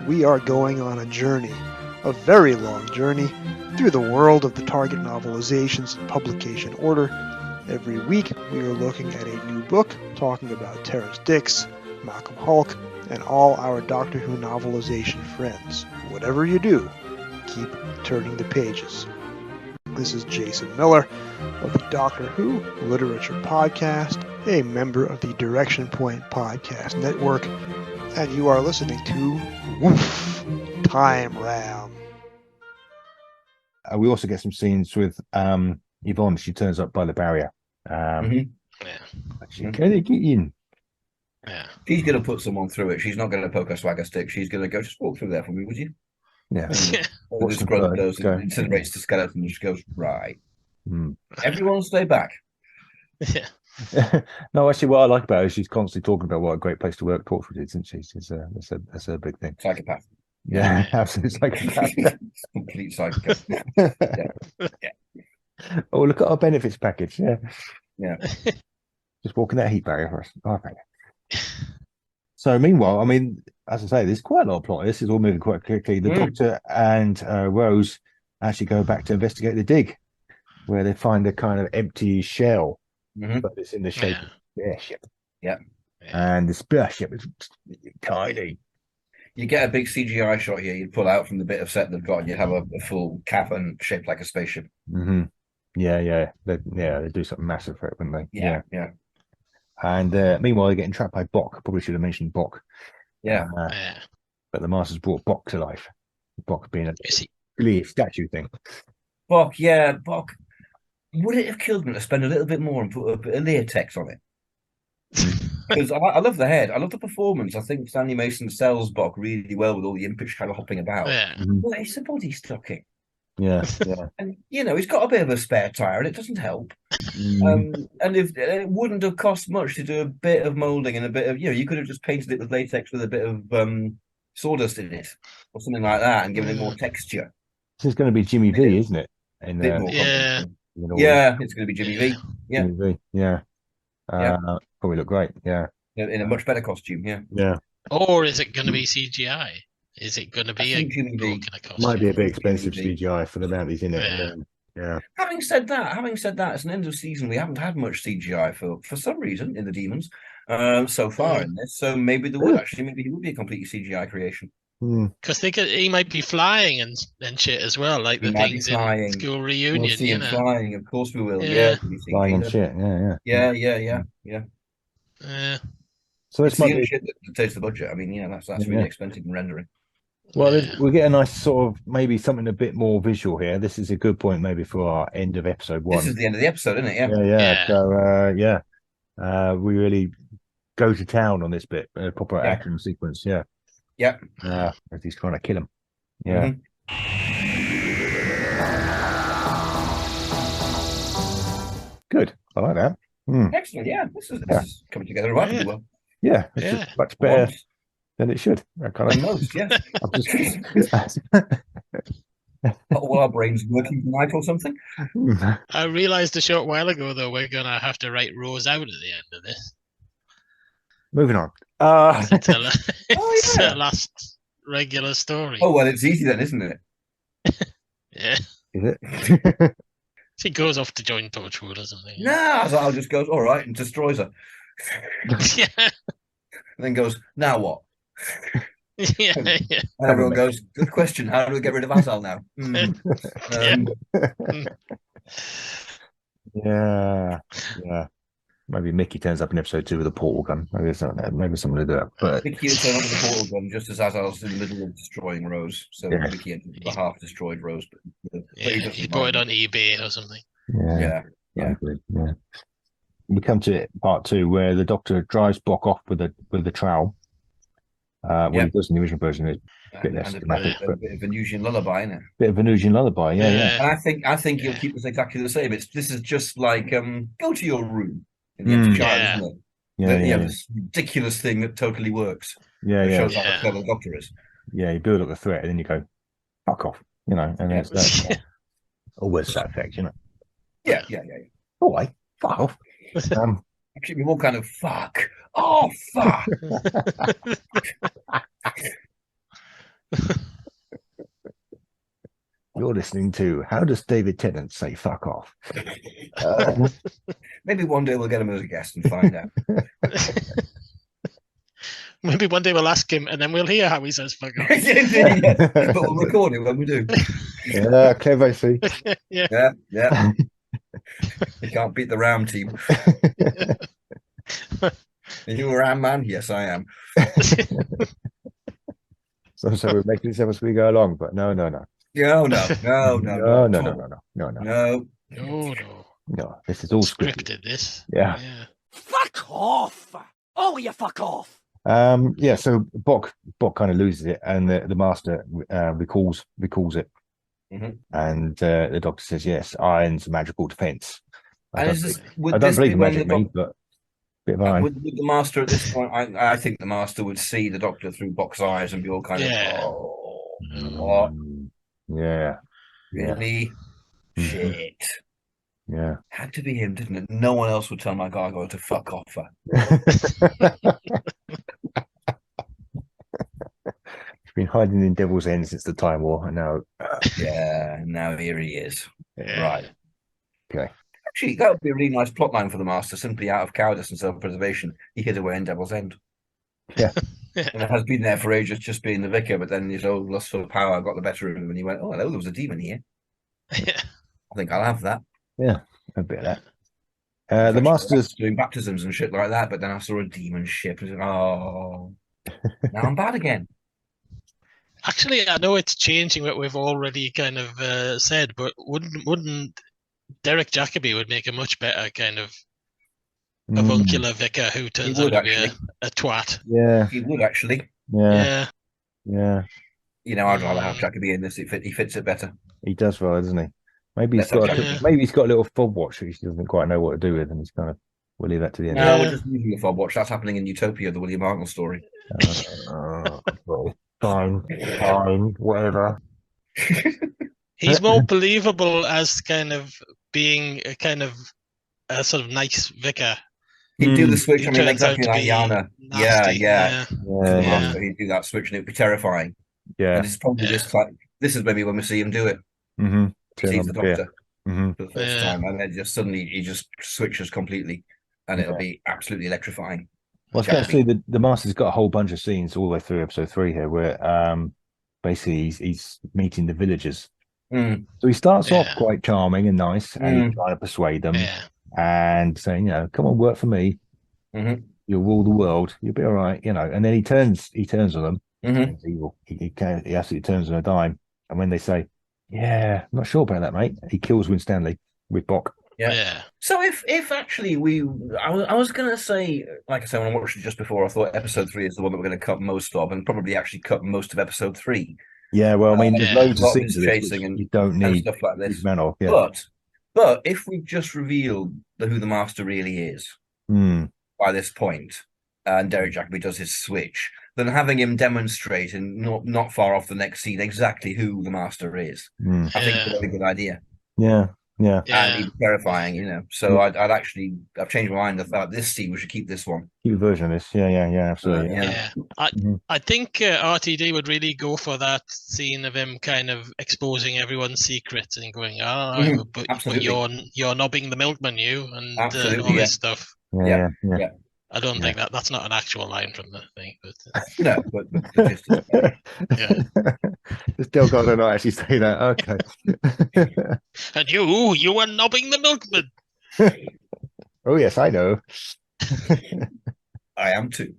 We are going on a journey, a very long journey, through the world of the Target novelizations in publication order. Every week, we are looking at a new book, talking about Terrence Dicks, Malcolm Hulke, and all our Doctor Who novelization friends. Whatever you do, keep turning the pages. This is Jason Miller of the Doctor Who Literature Podcast, a member of the Direction Point Podcast Network, and you are listening to Woof Time Ram. We also get some scenes with Yvonne. She turns up by the barrier. Can they get in? Yeah. She's going to put someone through it. She's not going to poke a swagger stick. She's going to go, just walk through there for me, would you? Yeah. This grunt goes, incinerates the skeleton, and just goes, right. Everyone stay back. Yeah. No, actually, what I like about her is she's constantly talking about what a great place to work Torchwood is, isn't she? That's a big thing. Psychopath. Yeah, absolutely psychopath. Complete psychopath. Yeah. Oh, look at our benefits package. Yeah. Just walking that heat barrier for us. Oh, thank you. So, meanwhile, I mean, as I say, there's quite a lot of plot. This is all moving quite quickly. The Doctor and Rose actually go back to investigate the dig, where they find a kind of empty shell, but it's in the shape of a spaceship. Yeah. And the spaceship is tiny. You get a big CGI shot here, you'd pull out from the bit of set they've got, and you have a full cavern shaped like a spaceship. Yeah. They do something massive for it, wouldn't they? Yeah. And meanwhile, they're getting trapped by Bok. Probably should have mentioned Bok. Yeah. But the Masters brought Bok to life. Bok being a really statue thing. Bok. Would it have killed me to spend a little bit more and put a bit of latex on it? Because I love the head. I love the performance. I think Stanley Mason sells Bok really well with all the impish kind of hopping about. Yeah. But it's a body stocking. Yeah. And, he's got a bit of a spare tire and it doesn't help. And if it wouldn't have cost much to do a bit of moulding and a bit of, you could have just painted it with latex with a bit of sawdust in it or something like that and given it more texture. This is going to be Jimmy V, isn't it? Yeah, it's going to be Jimmy V. Yeah. Jimmy V. Yeah. Probably look great. Yeah. In a much better costume. Yeah. Yeah. Or is it going to be CGI? Is it going to be a Jimmy V? Might be a bit expensive CGI for the amount he's in it. Yeah. Having said that, it's an end of season. We haven't had much CGI for some reason in the Demons so far in this. So maybe he would be a completely CGI creation. Because he might be flying and shit as well, like the things in School Reunion. We'll see him flying, of course we will. Yeah. Flying and shit. Yeah. So this might be shit that takes the budget. I mean, that's really expensive in rendering. Well, we get a nice sort of maybe something a bit more visual here. This is a good point maybe for our end of episode 1. This is the end of the episode, isn't it? Yeah. So we really go to town on this bit, proper action sequence. Yeah. As he's trying to kill him. Yeah. Good. I like that. Excellent. Yeah. This is coming together remarkably well. Yeah. It's just much better than it should. Most, yeah. All our brains working tonight or something. I realised a short while ago, though, we're going to have to write Rose out at the end of this. Moving on. It's the last regular story. Oh, well, it's easy then, isn't it? Yeah. Is it? She goes off to join Torchwood or something. No, Azal just goes, all right, and destroys her. Yeah. And then goes, now what? Yeah. And Yeah. everyone goes, good question. How do we get rid of Azal now? Yeah. Maybe Mickey turns up in episode 2 with a portal gun. Maybe someone to do it. But Mickey will turn up with the portal gun just as Azal's in the middle of destroying Rose. So Mickey ends up with a half-destroyed Rose. But he bought it on eBay or something. Yeah. We come to part 2 where the Doctor drives Bock off with a trowel. He does in the original version. It's a bit less dramatic, a bit of Venusian lullaby, isn't it? Bit of Venusian lullaby, yeah. And I think you'll keep this exactly the same. This is just like go to your room in the empty child, isn't it? This ridiculous thing that totally works. It shows how clever the Doctor is. Yeah, you build up the threat and then you go, fuck off, and that's always that effect, Yeah. All right, fuck off. Actually, more kind of fuck. Oh, fuck. You're listening to How Does David Tennant Say Fuck Off? Maybe one day we'll get him as a guest and find out. Maybe one day we'll ask him and then we'll hear how he says fuck off. But we'll record it when we do. Yeah, clever, see. Yeah. You can't beat the Ram team. Are you a Ram man? Yes, I am. So we're making this up as we go along, but no. No. This is all scripted. This. Yeah. Fuck off! Oh, you fuck off! So Bock kind of loses it, and the Master recalls it, and the Doctor says, "Yes, iron's a magical defense." I don't believe in magic, but a bit of iron. With the Master at this point, I think the Master would see the Doctor through Bock's eyes and be all kind of, what? Yeah. Really? Shit. Yeah. Had to be him, didn't it? No one else would tell my gargoyle to fuck off. He's been hiding in Devil's End since the Time War, and now... now here he is. Yeah. Right. Okay. Actually, that would be a really nice plotline for the Master, simply out of cowardice and self-preservation. He hid away in Devil's End. Yeah. And it has been there for ages, just being the vicar, but then his old lust for power got the better of him, and he went, oh, hello, there was a demon here. Yeah. I think I'll have that. Yeah, a bit of that. The Master's doing baptisms and shit like that, but then I saw a demon ship. And now I'm bad again. Actually, I know it's changing what we've already kind of said, but wouldn't Derek Jacobi would make a much better kind of avuncular vicar who turns out to be a twat. Yeah, he would actually. Yeah. I'd rather have Jacobi in this. He fits it better. He does well, doesn't he? Maybe he's got a little fob watch that he doesn't quite know what to do with, and he's kind of we'll leave that to the end. No, we're just using the fob watch. That's happening in Utopia, the William Hartnell story. Fine, whatever. He's more believable as kind of being a kind of a sort of nice vicar. He'd do the switch. I mean, exactly like Yana. Nasty, yeah. He'd do that switch, and it'd be terrifying. Yeah, and it's probably this is maybe when we see him do it. He sees the Doctor for the first time, and then just suddenly he just switches completely, and it'll be absolutely electrifying. Well, I was going to say the Master's got a whole bunch of scenes all the way through episode 3 here, where basically he's meeting the villagers. So he starts off quite charming and nice, and he's trying to persuade them and saying, come on, work for me. You'll rule the world. You'll be all right, And then he turns on them. He's evil. He absolutely turns on a dime. And when they say, "Yeah, I'm not sure about that, mate," he kills Winstanley with Bock. Yeah. So if actually I was going to say, like I said, when I watched it just before, I thought episode 3 is the one that we're going to cut most of, and probably actually cut most of episode 3. Yeah, well, I mean, there's loads of scenes chasing and you don't need stuff like this. But if we've just revealed who the Master really is by this point, and Derek Jacobi does his switch, then having him demonstrate and not far off the next scene exactly who the Master is, I think it's a very good idea. Yeah. Yeah. And he's terrifying, you know. So I've changed my mind. I thought this scene, we should keep this one. Keep a version of this. Yeah, absolutely. Yeah. I think RTD would really go for that scene of him kind of exposing everyone's secrets and going, but you're knobbing the milkman, and all this stuff. Yeah. I don't think that's not an actual line from the thing, but no, but the gist is Still got to not actually say that. Okay. And you were knobbing the milkman. Oh yes, I know. I am too.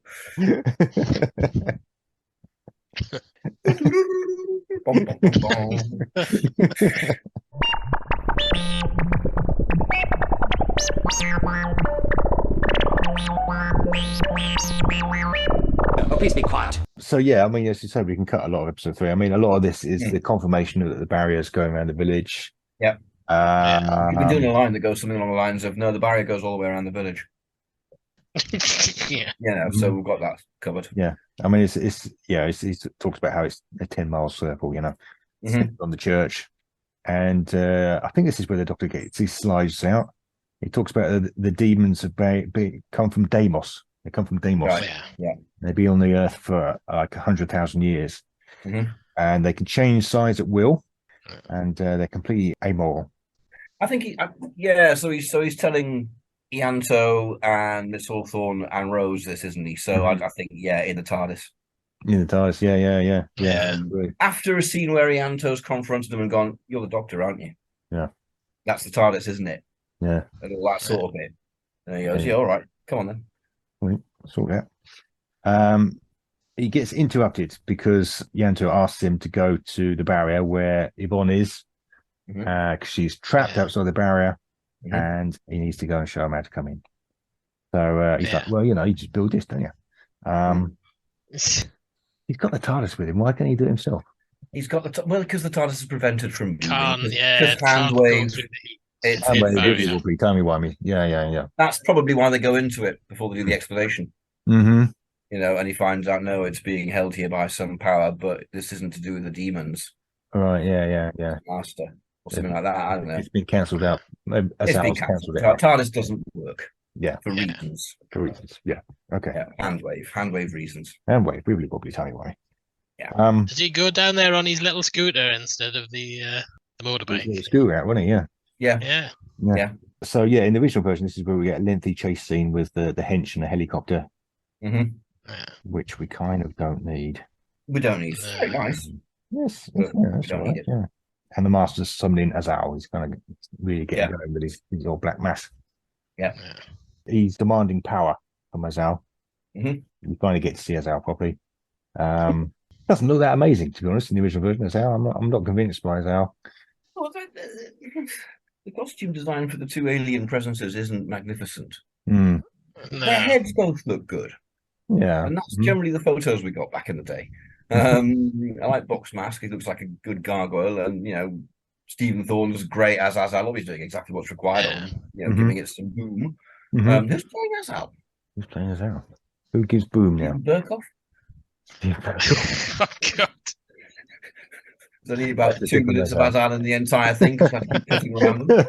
Oh, please be quiet. So yeah, I mean, as you said, we can cut a lot of episode 3. I mean, a lot of this is the confirmation that the barrier's going around the village. Yeah. You've been doing a line that goes something along the lines of, no, the barrier goes all the way around the village. Yeah. You know, so we've got that covered. Yeah. I mean, he talks about how it's a 10-mile circle, you know, on the church. And I think this is where the Doctor gets his slides out. He talks about the demons come from Deimos. They come from Deimos. Right. Yeah. They be on the earth for like 100,000 years. And they can change size at will. And they're completely amoral. I think so he's telling Ianto and Miss Hawthorne and Rose this, isn't he? So I think in the TARDIS. In the TARDIS, yeah. After a scene where Ianto's confronted him and gone, "You're the Doctor, aren't you?" Yeah. That's the TARDIS, isn't it? Yeah. And all that sort of bit. And he goes, "Yeah, all right, come on then." Wait, sort that. He gets interrupted because Ianto asks him to go to the barrier where Yvonne is, because she's trapped outside the barrier, and he needs to go and show him how to come in. So he's like, "Well, you know, you just build this, don't you?" He's got the TARDIS with him. Why can't he do it himself? He's got because the TARDIS is prevented from moving. Because hand waves. Tell me why. Yeah. That's probably why they go into it before they do the explanation. You know, and he finds out, no, it's being held here by some power, but this isn't to do with the demons. Right, yeah. Master, or something like that. I don't know. It's been cancelled out. It's been cancelled out. TARDIS doesn't work. Yeah. For reasons. Yeah. Okay. Yeah. Hand wave reasons. Hand wave, probably tell me why. Yeah. Did he go down there on his little scooter instead of the motorbike? The scooter out, wasn't he? Yeah. So in the original version, this is where we get a lengthy chase scene with the hench and the helicopter. Which we kind of don't need. We don't need. It's very nice. Yes, that's all right. Yeah. And the Master's summoning Azal. He's kind of really getting going with his old black mass. Yeah. He's demanding power from Azal. We finally get to see Azal properly. Doesn't look that amazing, to be honest, in the original version of Azal. I'm not convinced by Azal. Well, the costume design for the two alien presences isn't magnificent. No. Their heads both look good. Yeah. And that's generally the photos we got back in the day. I like Box Mask. He looks like a good gargoyle. And, you know, Stephen Thorne's great as Azal. He's doing exactly what's required of him. You know, giving it some boom. Who's playing Azal? Who's playing Azal? Who gives boom now? Burkoff? Oh, God. There's only about 2 minutes of Azal in the entire thing because I keep cutting around them.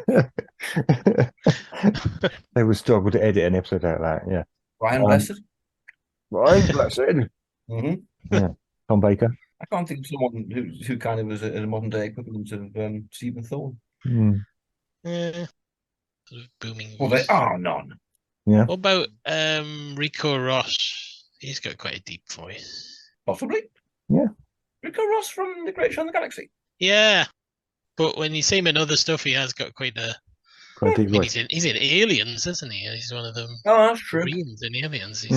They would struggle to edit an episode out of that, yeah. Ryan Blessed? Ryan Blessed. Yeah. Tom Baker. I can't think of someone who kind of was a modern day equivalent of Stephen Thorne. Yeah. Sort of booming. Well, they are none. Yeah. What about Rico Ross? He's got quite a deep voice. Possibly. Yeah. Rico Ross from The Great Show on the Galaxy. Yeah. But when you see him in other stuff, he has got quite a deep voice. He's in Aliens, isn't he? He's one of them. Oh, that's true. Marines in Aliens. He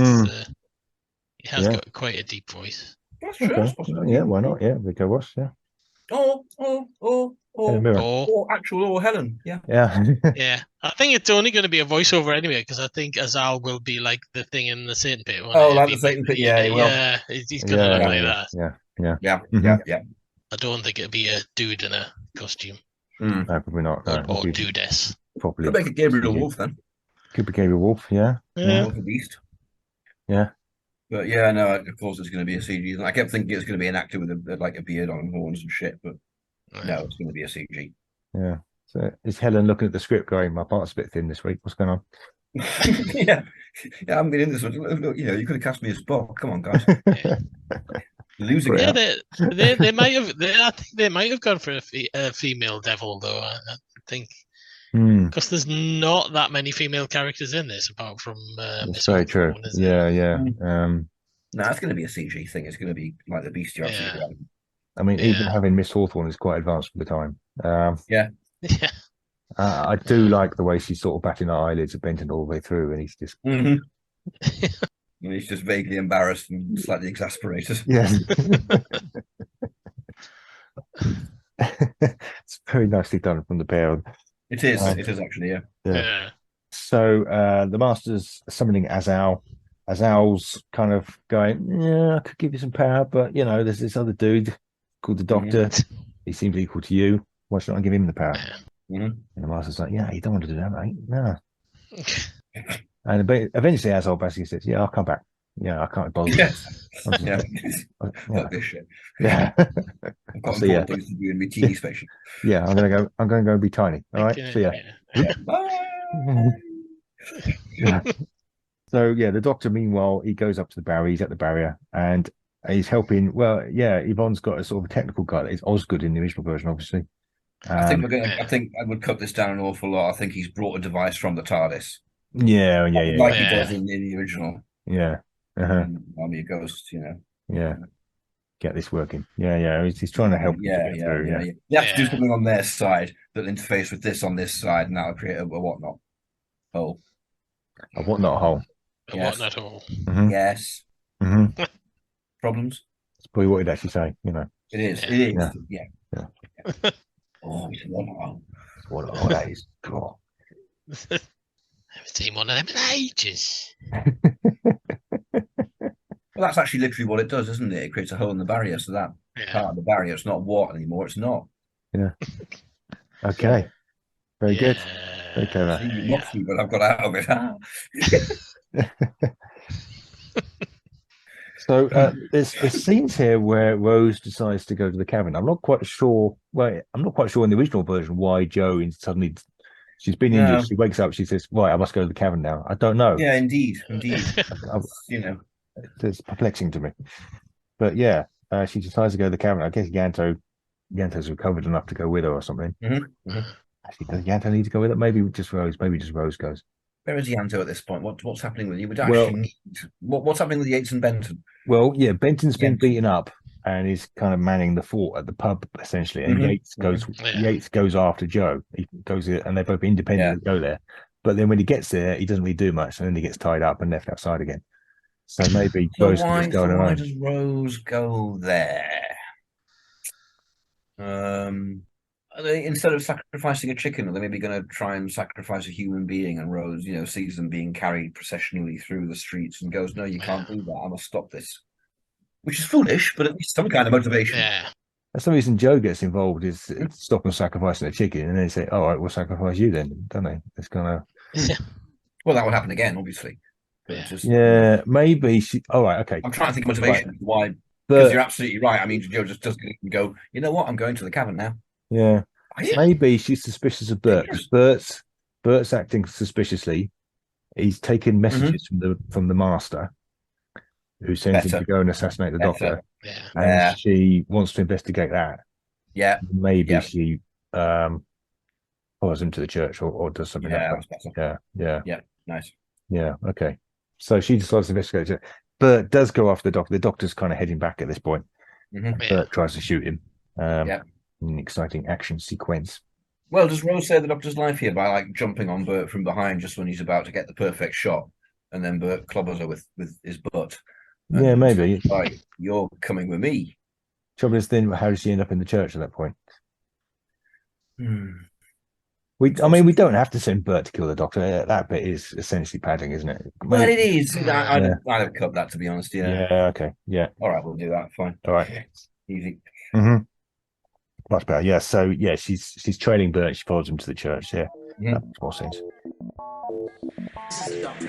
has got quite a deep voice. That's true. Okay. Yeah, why not? Yeah, Rico Ross, yeah. Or actual or Helen, yeah. Yeah. I think it's only going to be a voiceover anyway, because I think Azal will be like the thing in the Satan pit. Like the Satan pit, yeah, he will. Yeah, he's going to look like that. Yeah. I don't think it'll be a dude in a costume. No, probably not. Or dudess. Probably. Could make a Gabriel Wolf then. Could be Gabriel Wolf, yeah. Wolf the Beast. Yeah. But yeah, no, of course it's going to be a CG. I kept thinking it's going to be an actor with a beard on and horns and shit, but no, it's going to be a CG. Yeah. So is Helen looking at the script going, my part's a bit thin this week? What's going on? yeah, I haven't been in this one. Look, you could have cast me as Spock. Come on, guys. You're losing Yeah, it. they might have. I think they might have gone for a female devil, though. I think because there's not that many female characters in this, apart from. That's very true. Yeah. No, it's going to be a CG thing. It's going to be like the Beast. You're absolutely right. I mean, even having Miss Hawthorne is quite advanced for the time. Yeah. I do like the way she's sort of batting her eyelids at Benton all the way through, and he's just. And he's just vaguely embarrassed and slightly exasperated. Yes. It's very nicely done from the pair. It is. It is actually, yeah. So the Master's summoning Azal. Azal's kind of going, yeah, I could give you some power, but there's this other dude called the Doctor. He seems equal to you. Why shouldn't I give him the power? And the Master's like, yeah, you don't want to do that, mate. No. And eventually Azal basically says, yeah, I'll come back. Yeah, I can't bother. Yes. Fuck this shit. Yeah. I've got important things to do in my teeny spaceship. Yeah, I'm gonna go and be tiny. All right. See ya. Yeah. So the Doctor, meanwhile, he goes up to the barrier. He's at the barrier and he's helping. Well, yeah, Yvonne's got a sort of a technical guy. It's Osgood in the original version, obviously. I think I would cut this down an awful lot. I think he's brought a device from the TARDIS. Yeah. Like he does in the original. Yeah. Army of Ghosts, Yeah. Get this working. Yeah. He's trying to help. Yeah. You have to do something on their side that interface with this on this side, and that'll create a whatnot hole. A whatnot hole. A whatnot hole. Yes. Problems. That's probably what he'd actually say. It is. It is. Yeah. Oh, it's a whatnot hole. What that is. Cool. I haven't seen one of them in ages. Well, that's actually literally what it does, isn't it? It creates a hole in the barrier, so that part of the barrier, it's not what anymore. It's not. Yeah. Okay. Very good. Very clever. You mocked me, but I've got out of it. So there's scenes here where Rose decides to go to the cavern. I'm not quite sure. Well, I'm not quite sure in the original version why Jo suddenly. She's been injured. She wakes up. She says, "Right, I must go to the cavern now." I don't know. Yeah, indeed. It's perplexing to me. But she decides to go to the cavern. I guess Yanto's recovered enough to go with her or something. Actually, does Yanto need to go with it? Maybe just Rose. Maybe just Rose goes. Where is Yanto at this point? What's happening with you? What's happening with Yates and Benton? Well, Benton's been beaten up and he's kind of manning the fort at the pub essentially. And Yates goes after Jo. He goes and they both independently go there. But then when he gets there, he doesn't really do much, and then he gets tied up and left outside again. So maybe Rose can just go on her own. Why does Rose go there? Instead of sacrificing a chicken, are they maybe going to try and sacrifice a human being? And Rose, sees them being carried processionally through the streets and goes, "No, you can't do that. I must stop this." Which is foolish, but at least some kind of motivation. Yeah. That's the reason Jo gets involved, is stop them sacrificing a chicken, and then they say, "All right, we'll sacrifice you then," don't they? It's gonna. Well, that would happen again, obviously. Maybe she. All right, okay. I'm trying to think of motivation. Right. Why? Because you're absolutely right. I mean, Jo just doesn't go, "You know what? I'm going to the cavern now." Yeah. Maybe she's suspicious of Bert. Bert's acting suspiciously. He's taken messages from the Master, who sends him to go and assassinate the Doctor. And she wants to investigate that. Yeah. Maybe she follows him to the church or does something like that. Yeah. Nice. Yeah. Okay. So she decides to investigate it. Bert does go after the Doctor. The Doctor's kind of heading back at this point. Bert tries to shoot him. An exciting action sequence. Well, does Rose save the Doctor's life here by jumping on Bert from behind just when he's about to get the perfect shot, and then Bert clobbers her with his butt? Yeah, maybe. You're coming with me. Trouble is, then how does she end up in the church at that point? We don't have to send Bert to kill the Doctor. That bit is essentially padding, isn't it? Well, it is. I'd have cut that, to be honest. Yeah. Okay. Yeah. All right, we'll do that. Fine. All right. Easy. Much better. Yeah. So she's trailing Bert. She follows him to the church. Yeah. That makes more sense. This is the Doctor.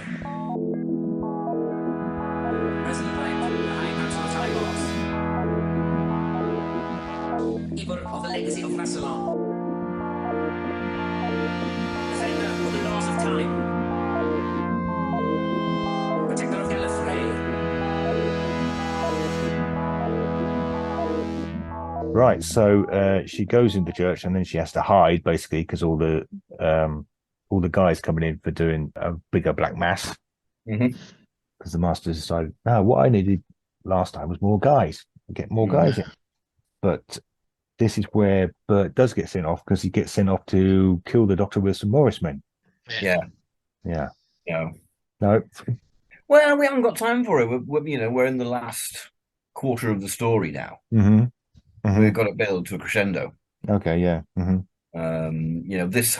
Present life, evil of the legacy of Rassilon. Right. So she goes into church and then she has to hide basically because all the guys coming in for doing a bigger black mass. Because the master decided, no, what I needed last time was more guys. Get more guys in. But this is where Bert does get sent off because he gets sent off to kill the Doctor with some Morris men. Yeah. Yeah. Yeah. No. Well, we haven't got time for it. We're in the last quarter of the story now. We've got to build to a crescendo. Okay. Yeah. This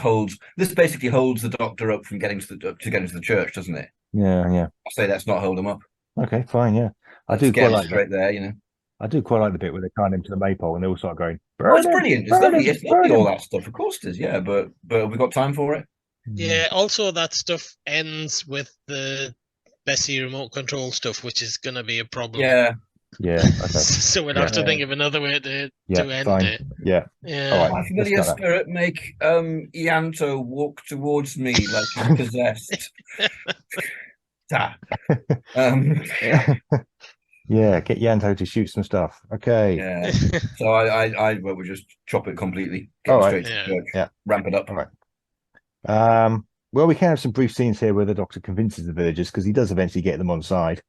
basically holds the Doctor up from getting to the church, doesn't it? Yeah. Yeah. I say let's not hold him up. Okay. Fine. Yeah. I do quite like straight there. I do quite like the bit where they tie him to the maypole and they all start going. Oh, it's brilliant. It's lovely. It's lovely. All that stuff. Of course it is. Yeah, but have we got time for it? Yeah. Also, that stuff ends with the Bessie remote control stuff, which is going to be a problem. Yeah. Yeah. Okay. So we'll have to think of another way to end fine. it. Yeah. Yeah. All right. My familiar spirit make Ianto walk towards me like he's possessed. Yeah, get Yanto to shoot some stuff. Okay. Yeah. So I we'll just chop it completely. Get straight to the church. Yeah. Ramp it up. All right. Well, we can have some brief scenes here where the Doctor convinces the villagers because he does eventually get them on side.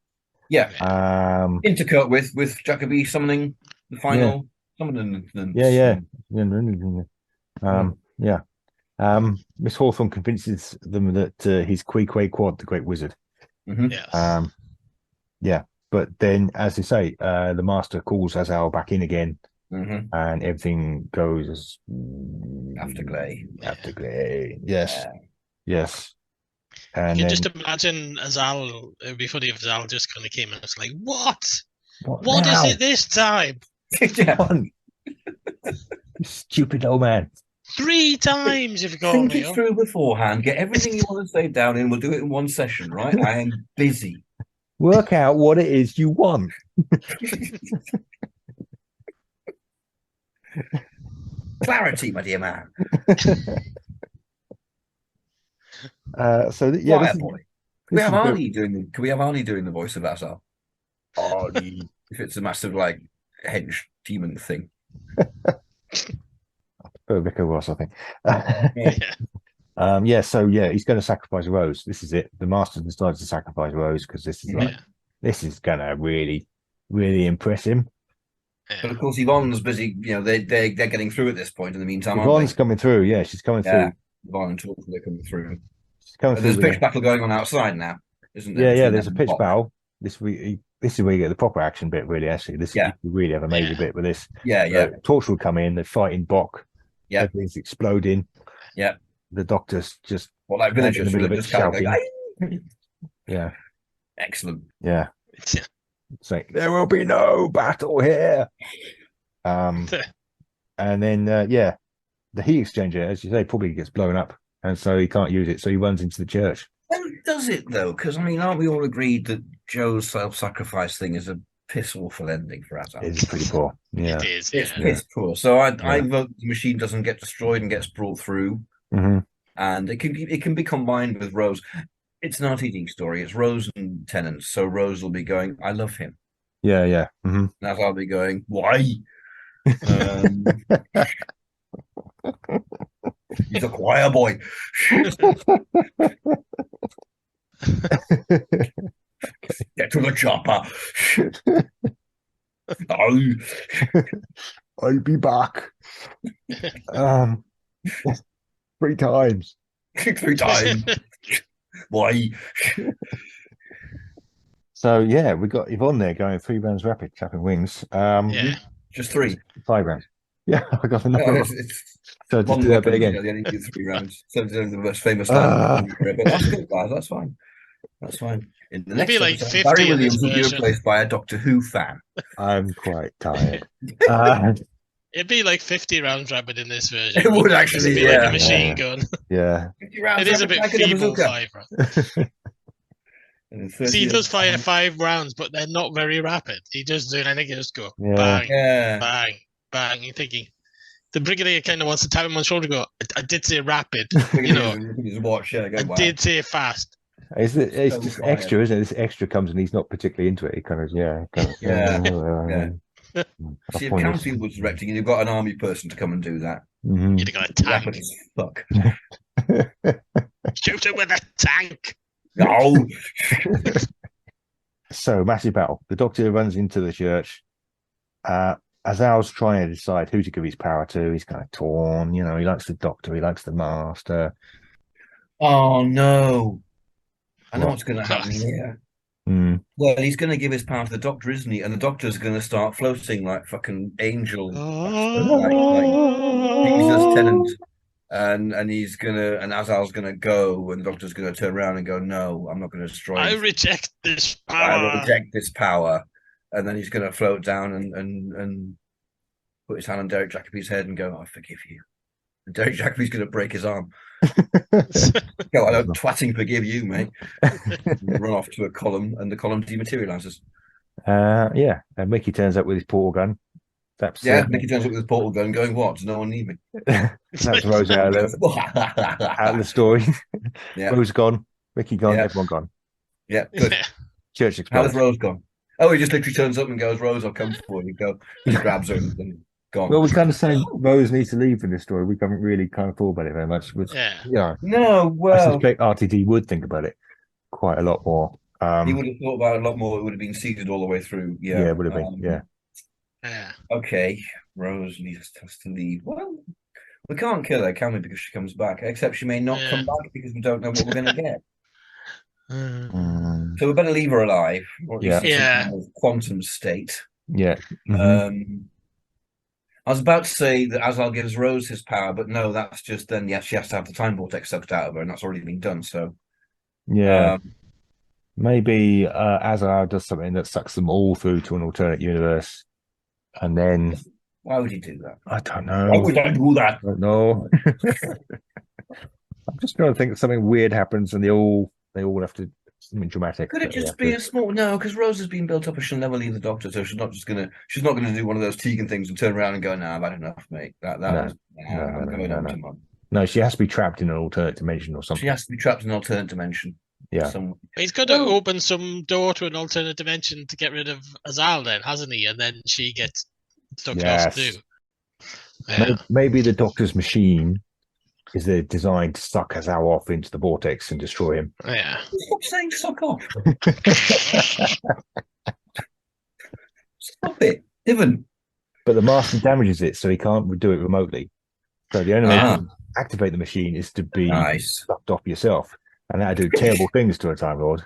Yeah. Intercut with Jacoby summoning the final summoning. Yeah. Miss Hawthorne convinces them that he's Kui Quad, the Great Wizard. Yes. But then, as they say, the Master calls Azal back in again, and everything goes afterglow. Yes. Yes. And you can just imagine Azal. It'd be funny if Azal just kind of came and it's like, "What now? Is it this time?" You stupid old man. 3 times you've got Think me it up. through beforehand. Get everything you want to save down in. We'll do it in one session, right? I am busy. Work out what it is you want. Clarity, my dear man. Boy. Can we have Arnie doing the voice of Azal? Arnie. If it's a massive hench demon thing. Vicar Ross, I think. He's going to sacrifice Rose. This is it. The Master decides to sacrifice Rose because this is going to really, really impress him. But of course, Yvonne's busy. They're getting through at this point. In the meantime, Yvonne's coming through. Yeah, she's coming through. Yvonne and Torchwood are coming through. She's coming through. There's a pitch battle going on outside now, isn't there? Yeah. There's a pitch battle. This is where you get the proper action bit. Really, actually, you really have a major bit with this. Yeah. Torchwood come in. They're fighting Bok. Yeah, everything's exploding. Yeah, the Doctor's just villagers in the middle of it shouting. Yeah, excellent. Yeah, it's like there will be no battle here. And then the heat exchanger, as you say, probably gets blown up, and so he can't use it. So he runs into the church. Well, does it though? Because aren't we all agreed that Joe's self-sacrifice thing is a piss awful ending for Azal? It's pretty poor. Yeah, it is. It's piss poor. So I vote the machine doesn't get destroyed and gets brought through, and it can be combined with Rose. It's an RTD story. It's Rose and Tennant. So Rose will be going, "I love him." Yeah. And I'll be going, "Why?" He's a choir boy. Get to the chopper. I'll be back. 3 times. 3 times. Why? So we got Yvonne there going 3 rounds rapid, clapping wings. Just 3. 5 rounds. Yeah, I got the number. So just do that bit again. Only do 3 rounds. So the most famous line. But that's good, guys. That's fine. That's fine. In the next episode, Barry Williams will be replaced by a Doctor Who fan. I'm quite tired. It'd be like 50 rounds rapid in this version. It would actually be like a machine gun. Yeah. 50 rounds it is a bit like feeble 5 rounds. See, he does fire 5 rounds, but they're not very rapid. He just do anything, just go bang, bang, bang. You're thinking the Brigadier kind of wants to tap him on the shoulder and go, I did say rapid, I did say fast. It's just extra, isn't it? This extra comes and he's not particularly into it. He kind of, See, if Canfield was directing, you've got an army person to come and do that. Mhm. You'd have got a tank. Rapid as fuck. Shoot him with a tank. No. So, massive battle. The Doctor runs into the church. Azal's trying to decide who to give his power to. He's kind of torn. You know, he likes the Doctor. He likes the Master. Oh, no. I know What? what's going to happen here. Mm. Well, he's going to give his power to the Doctor, isn't he? And the Doctor's going to start floating like fucking angel. Like Jesus Tennant. And he's gonna, and Azal's gonna go, and the Doctor's gonna turn around and go, "No, I'm not gonna destroy. I reject this power. I reject this power." And then he's gonna float down and put his hand on Derek Jacobi's head and go, "I forgive you." And Derek Jacobi's gonna break his arm. Go, "I don't twatting forgive you, mate." Run off to a column, and the column dematerializes. Yeah, and Mickey turns up with his portal gun. That's Mickey turns up with his portal gun, going, "What? Does no one need me?" That's Rose out of the story. Yeah. Rose gone, Mickey gone, Yeah. everyone gone. Yeah, good. Church How's explodes. Rose gone? Oh, he just literally turns up and goes, "Rose, I'll come for you." Go, just grabs her and gone. Well, we kind of saying Rose needs to leave in this story. We haven't really kind of thought about it very much. Which, Yeah. No, I well, suspect RTD would think about it quite a lot more. he would have thought about it a lot more. It would have been seeded all the way through. Yeah, Yeah, it would have been. Yeah. Yeah. Okay, Rose needs us to leave. Well, we can't kill her, can we? Because she comes back. Except she may not come back because we don't know what we're going to get. So we better leave her alive, or at least in some kind of quantum state. Yeah. I was about to say that Azal gives Rose his power, but no, that's just then. Yeah, she has to have the time vortex sucked out of her, and that's already been done. So Yeah. Maybe Azar does something that sucks them all through to an alternate universe, and then why would he do that? I don't know. Why would I do that? I don't know. I'm just trying to think that something weird happens, and they all have to something dramatic. Could it just be a small no? Because Rose has been built up, and she'll never leave the Doctor, so she's not gonna do one of those Tegan things and turn around and go, "Nah, I've had enough, mate. I'm going home to Mum." No, she has to be trapped in an alternate dimension or something. She has to be trapped in an alternate dimension. Yeah. He's got to open some door to an alternate dimension to get rid of Azal, then, hasn't he? And then she gets stuck off too. Yeah. Maybe the Doctor's machine is designed to suck Azal off into the vortex and destroy him. Yeah. Stop saying suck off. Stop it, Ivan. But the Master damages it, so he can't do it remotely. So the only way to activate the machine is to be sucked off yourself. And that'd do terrible things to a Time Lord.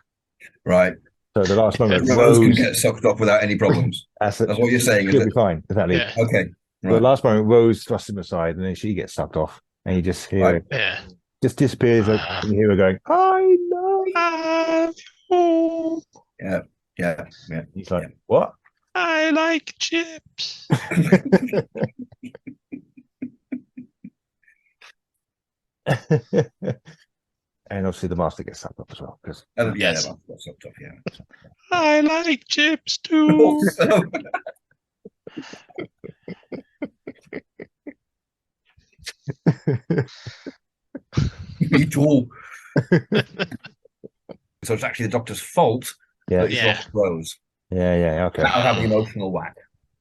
Right. So the last moment, Rose can get sucked off without any problems. That's what you're saying. She'll be fine. Exactly. Yeah. Okay. Right. The last moment, Rose thrusts him aside, and then she gets sucked off, and you just hear it. Yeah. Just disappears. And you hear her going, "I love you." Yeah. He's like, "What?" I like chips. And obviously the Master gets sucked up as well. Because the Master gets sucked up, yeah. I like chips too. Me too. So it's actually the Doctor's fault that he lost Rose. Yeah, okay. That'll have the emotional whack.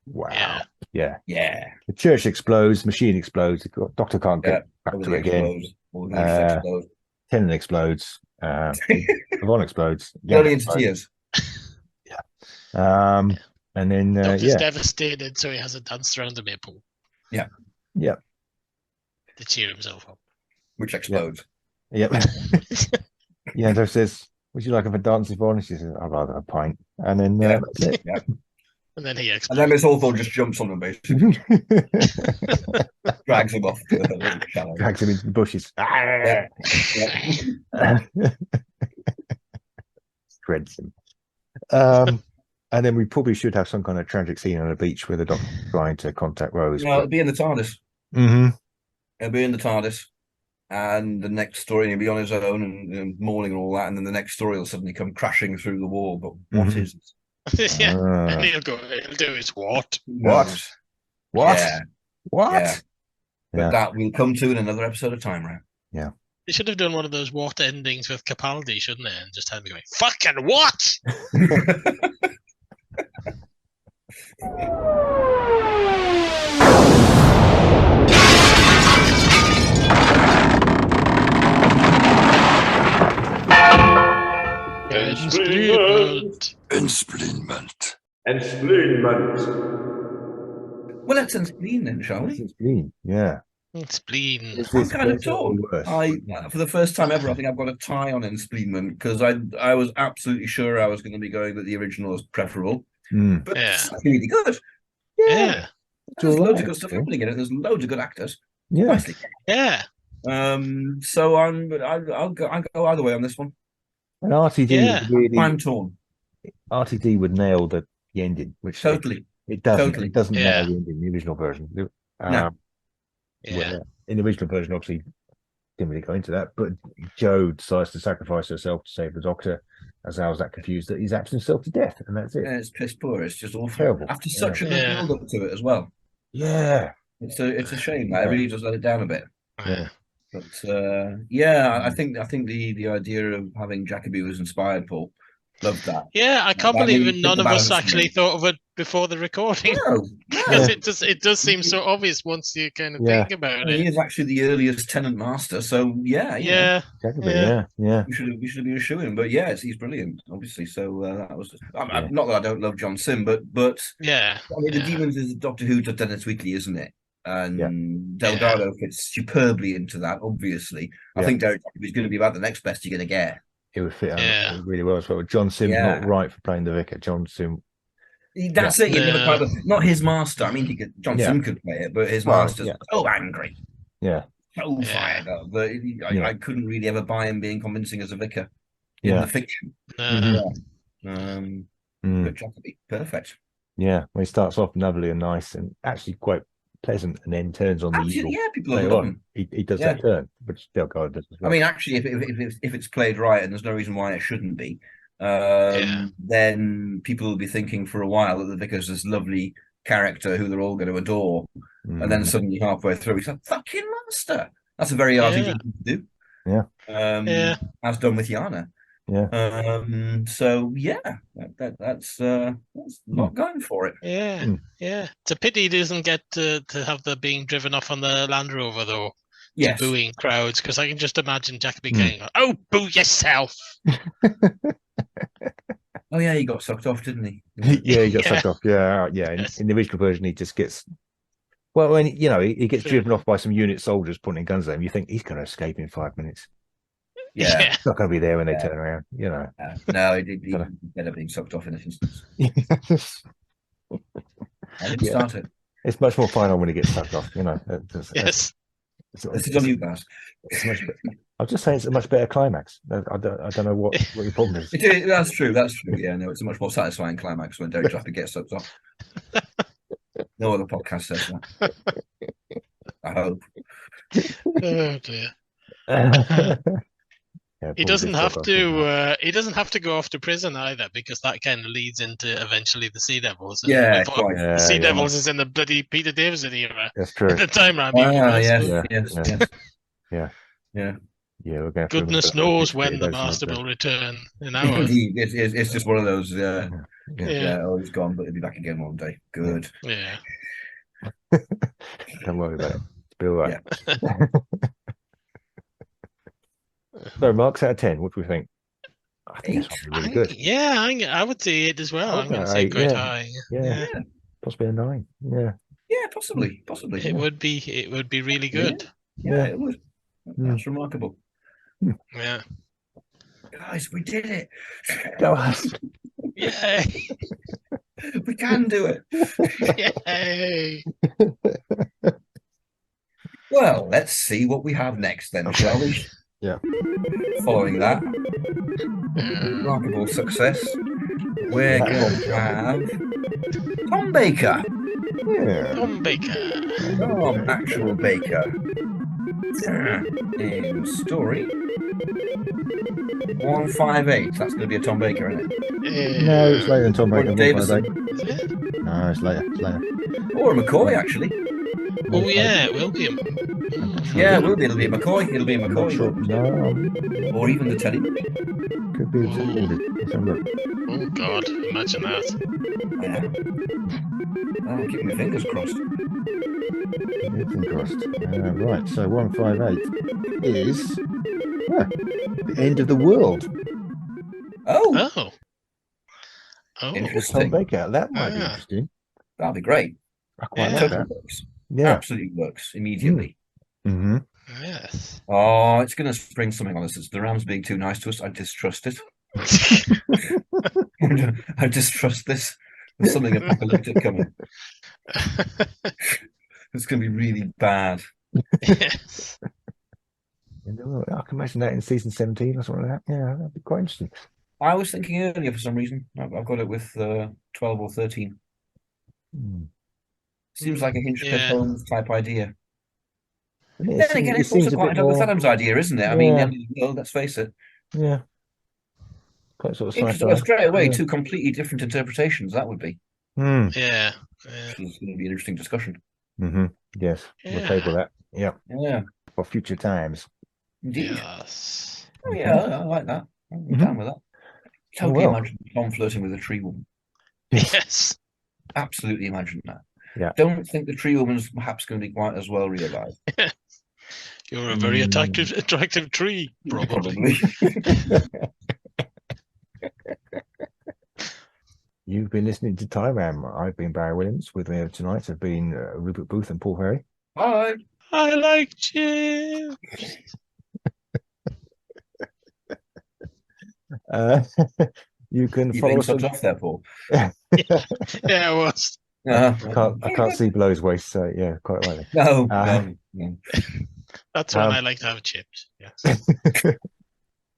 Wow. Yeah. The church explodes, the machine explodes, the Doctor can't get back to it again. Tennant explodes. Yvonne explodes. Nearly into tears. And then Doctor's devastated, so he has a dance around the maple. Yeah. To cheer himself up. Which explodes. Yep. Yandro says, "Would you like a dance, Yvonne?" She says, "I'd rather a pint." And then that's it. Yeah. And then he explodes. And then Miss Hawthorne just jumps on him, basically. Drags him off. Drags him into the bushes. Spreads him. And then we probably should have some kind of tragic scene on a beach where the Doctor's trying to contact Rose. No, it'll be in the TARDIS. Mm-hmm. He'll be in the TARDIS. And the next story, he'll be on his own and mourning and all that. And then the next story will suddenly come crashing through the wall. But what is it? And he'll do his what? What? Yeah. What? But that we'll come to in another episode of Time Round. Yeah. They should have done one of those what endings with Capaldi, shouldn't they? And just had me going, fucking what? wrote. Well, let's spleen then, shall we? Spleen, yeah. Spleen. Is I'm this kind of better or torn. worse? For the first time ever, I think I've got a tie on Enspleement because I was absolutely sure I was going to be going that the original is preferable. But it's really good. Yeah. There's all loads right, of good stuff actually. happening in it. There's loads of good actors. Yeah. Nicely. Yeah. So I'll go either way on this one. And RTD Yeah. would really, I'm torn. RTD would nail the ending, which Totally. it doesn't. Totally. It doesn't Yeah. nail the ending in the original version. No. Where in the original version, obviously, didn't really go into that. But Jo decides to sacrifice herself to save the Doctor. As I was that confused that he's acted himself to death, and that's it. Yeah, it's piss poor. It's just awful. Terrible. After such a good Yeah. build up to it as well. Yeah. It's a shame that it really does let it down a bit. Yeah. But I think the idea of having Jacoby was inspired, Paul. Loved that. Yeah, I can't That believe really none took of the us balance actually in. thought of it before the recording. No, Because it does seem so obvious once you kind of think about he it. is actually the earliest Tennant master, so yeah, you know, Yeah. Jacoby, Yeah. yeah. we should be a shoo-in. But yeah, he's brilliant, obviously. So that was not that I don't love John Sim, but Yeah. I mean, the Yeah. Demons is Doctor Who to Dennis Weekly, isn't it? And Yeah. Delgado fits superbly into that. Obviously, I Yeah. think Derek Jacoby's going to be about the next best you're going to get. It would fit Yeah. really well as well. John Sim's Yeah. not right for playing the vicar. John Sim. That's it. You never No. quite, not his master. I mean, John Yeah. Sim could play it, but his Well, master's yeah. so angry, Yeah. so Yeah. fired up. But I couldn't really ever buy him being convincing as a vicar in Yeah. the fiction. No. But Jacoby, perfect. Yeah. When he starts off lovely and nice and actually quite pleasant, and then turns on the Absolutely, evil. yeah, people later love on. him. He does Yeah. that turn, which Delgado does as well. I mean, actually, if it's played right, and there's no reason why it shouldn't be, then people will be thinking for a while that the vicar's this lovely character who they're all going to adore, and then suddenly halfway through, he's like, "Fucking master!" That's a very RTD thing to do. Yeah. As done with Yana. Yeah. So yeah, that's a lot going for it. Yeah. Yeah. It's a pity he doesn't get to have the being driven off on the Land Rover though. Yes. Booing crowds, because I can just imagine Jacoby going, "Oh, boo yourself!" Oh yeah, he got sucked off, didn't he? Yeah, he got sucked off. Yeah. In the original version, he just gets. Well, when he gets driven off by some unit soldiers pointing guns at him, you think he's going to escape in 5 minutes. Yeah. He's not going to be there when they turn around. No, he ended up being sucked off in this instance. I didn't start it. It's much more final when he gets sucked off. Yes. This is on you guys. I'm just saying it's a much better climax. I don't know what your problem is. That's true. Yeah, no, it's a much more satisfying climax when Derek Draper gets sucked off. No other podcast says that. I hope. Oh dear. Yeah, He doesn't have to. He doesn't have to go off to prison either, because that kind of leads into eventually the Sea Devils. And Yeah, before- the Sea Devils is in the bloody Peter Davison era. That's true. The time round. Yeah. We're going. Goodness knows when the master will return. In hours. It's just one of those. Yeah. Oh, he's gone, but he'll be back again one day. Good. Yeah. Don't worry about it. It's be all right. So, marks out of 10. What do we think? I think it's really good. Yeah, I would say 8 as well. I'm going to say quite high. Yeah. Possibly a 9. Yeah. Yeah, possibly. It would be really good. Yeah, it would. That's remarkable. Yeah. Guys, we did it. Yay. We can do it. Yay. Well, let's see what we have next then, shall we? Yeah. Following that remarkable success, we're going to have Tom Baker. Yeah. Tom Baker. Tom Actual Baker. In story 158. That's going to be a Tom Baker, isn't it? No, it's later than Tom Baker. Davison. No, it's later. Or a McCoy, actually. Oh yeah, it will be him. Yeah, it will be. It'll be a McCoy. No. Or even the Teddy. Could be. Let's have a look. Oh God, imagine that. Yeah. I'm keeping my fingers crossed. Right, so 158 is the end of the world. Oh. Oh. Tom Baker. That might be interesting. That'd be great. I quite Yeah. like Totally that. works. Yeah. Absolutely works immediately. Mm-hmm. Yes. Oh, it's going to spring something on us. It's the Rams being too nice to us. I distrust it. I distrust this. There's something apocalyptic coming. It's going to be really bad. Yes. I can imagine that in season 17 or something like that. Yeah, that'd be quite interesting. I was thinking earlier for some reason. I've got it with 12 or 13. Seems like a Hinchcliffe Yeah. Holmes type idea. It Then again, it's seems also a quite bit a Douglas more. Adams idea, isn't it? I mean, the end of the world, let's face it. Yeah. Quite sort of Interesting. sci-fi. Straight away, Yeah. two completely different interpretations, that would be. Mm. Yeah. It's going to be an interesting discussion. Mm-hmm. Yes. We'll table that. Yeah. Yeah. For future times. Indeed. Yes. Oh, yeah, I like that. I'm down with that. Totally imagine Tom flirting with a tree woman. Yes. Absolutely imagine that. Yeah. Don't think the tree woman's perhaps going to be quite as well realized. You're a very attractive tree, probably. You've been listening to Time Ram. I've been Barry Williams. With me tonight have been Rupert Booth and Paul Ferry. Hi. I like chips. You can You follow being us on... sucked off there, Paul. Yeah, I was. I can't see below his waist, so yeah, quite rightly. No. That's when I like to have chips. Yes.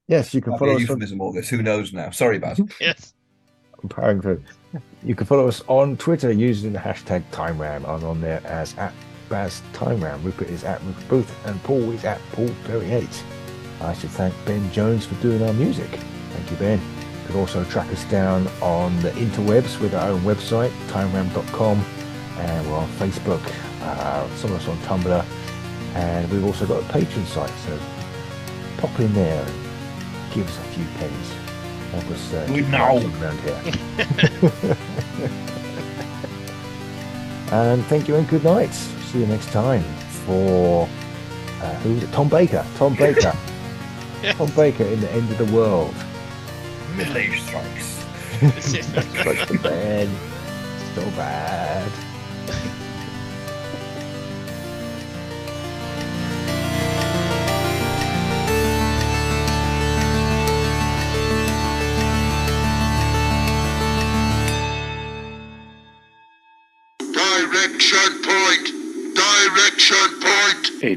Yes, you can follow us. Euphemism, all this. Who knows now? Sorry, Baz. Yes. I'm powering through. You can follow us on Twitter using the hashtag TimeRam. I'm on there as @BazTimeRam. Rupert is @Rupert Booth, and Paul is @Paul38. I should thank Ben Jones for doing our music. Thank you, Ben. You can also track us down on the interwebs with our own website, timeram.com, and we're on Facebook. Some of us on Tumblr, and we've also got a Patreon site, so pop in there and give us a few pennies. Help us keep marching around here. And thank you and good night. See you next time for who's it? Tom Baker. Tom Baker. Yes. Tom Baker in the End of the World. Middle Age Strikes. Strikes the bad. So bad. Direction point! Direction point! A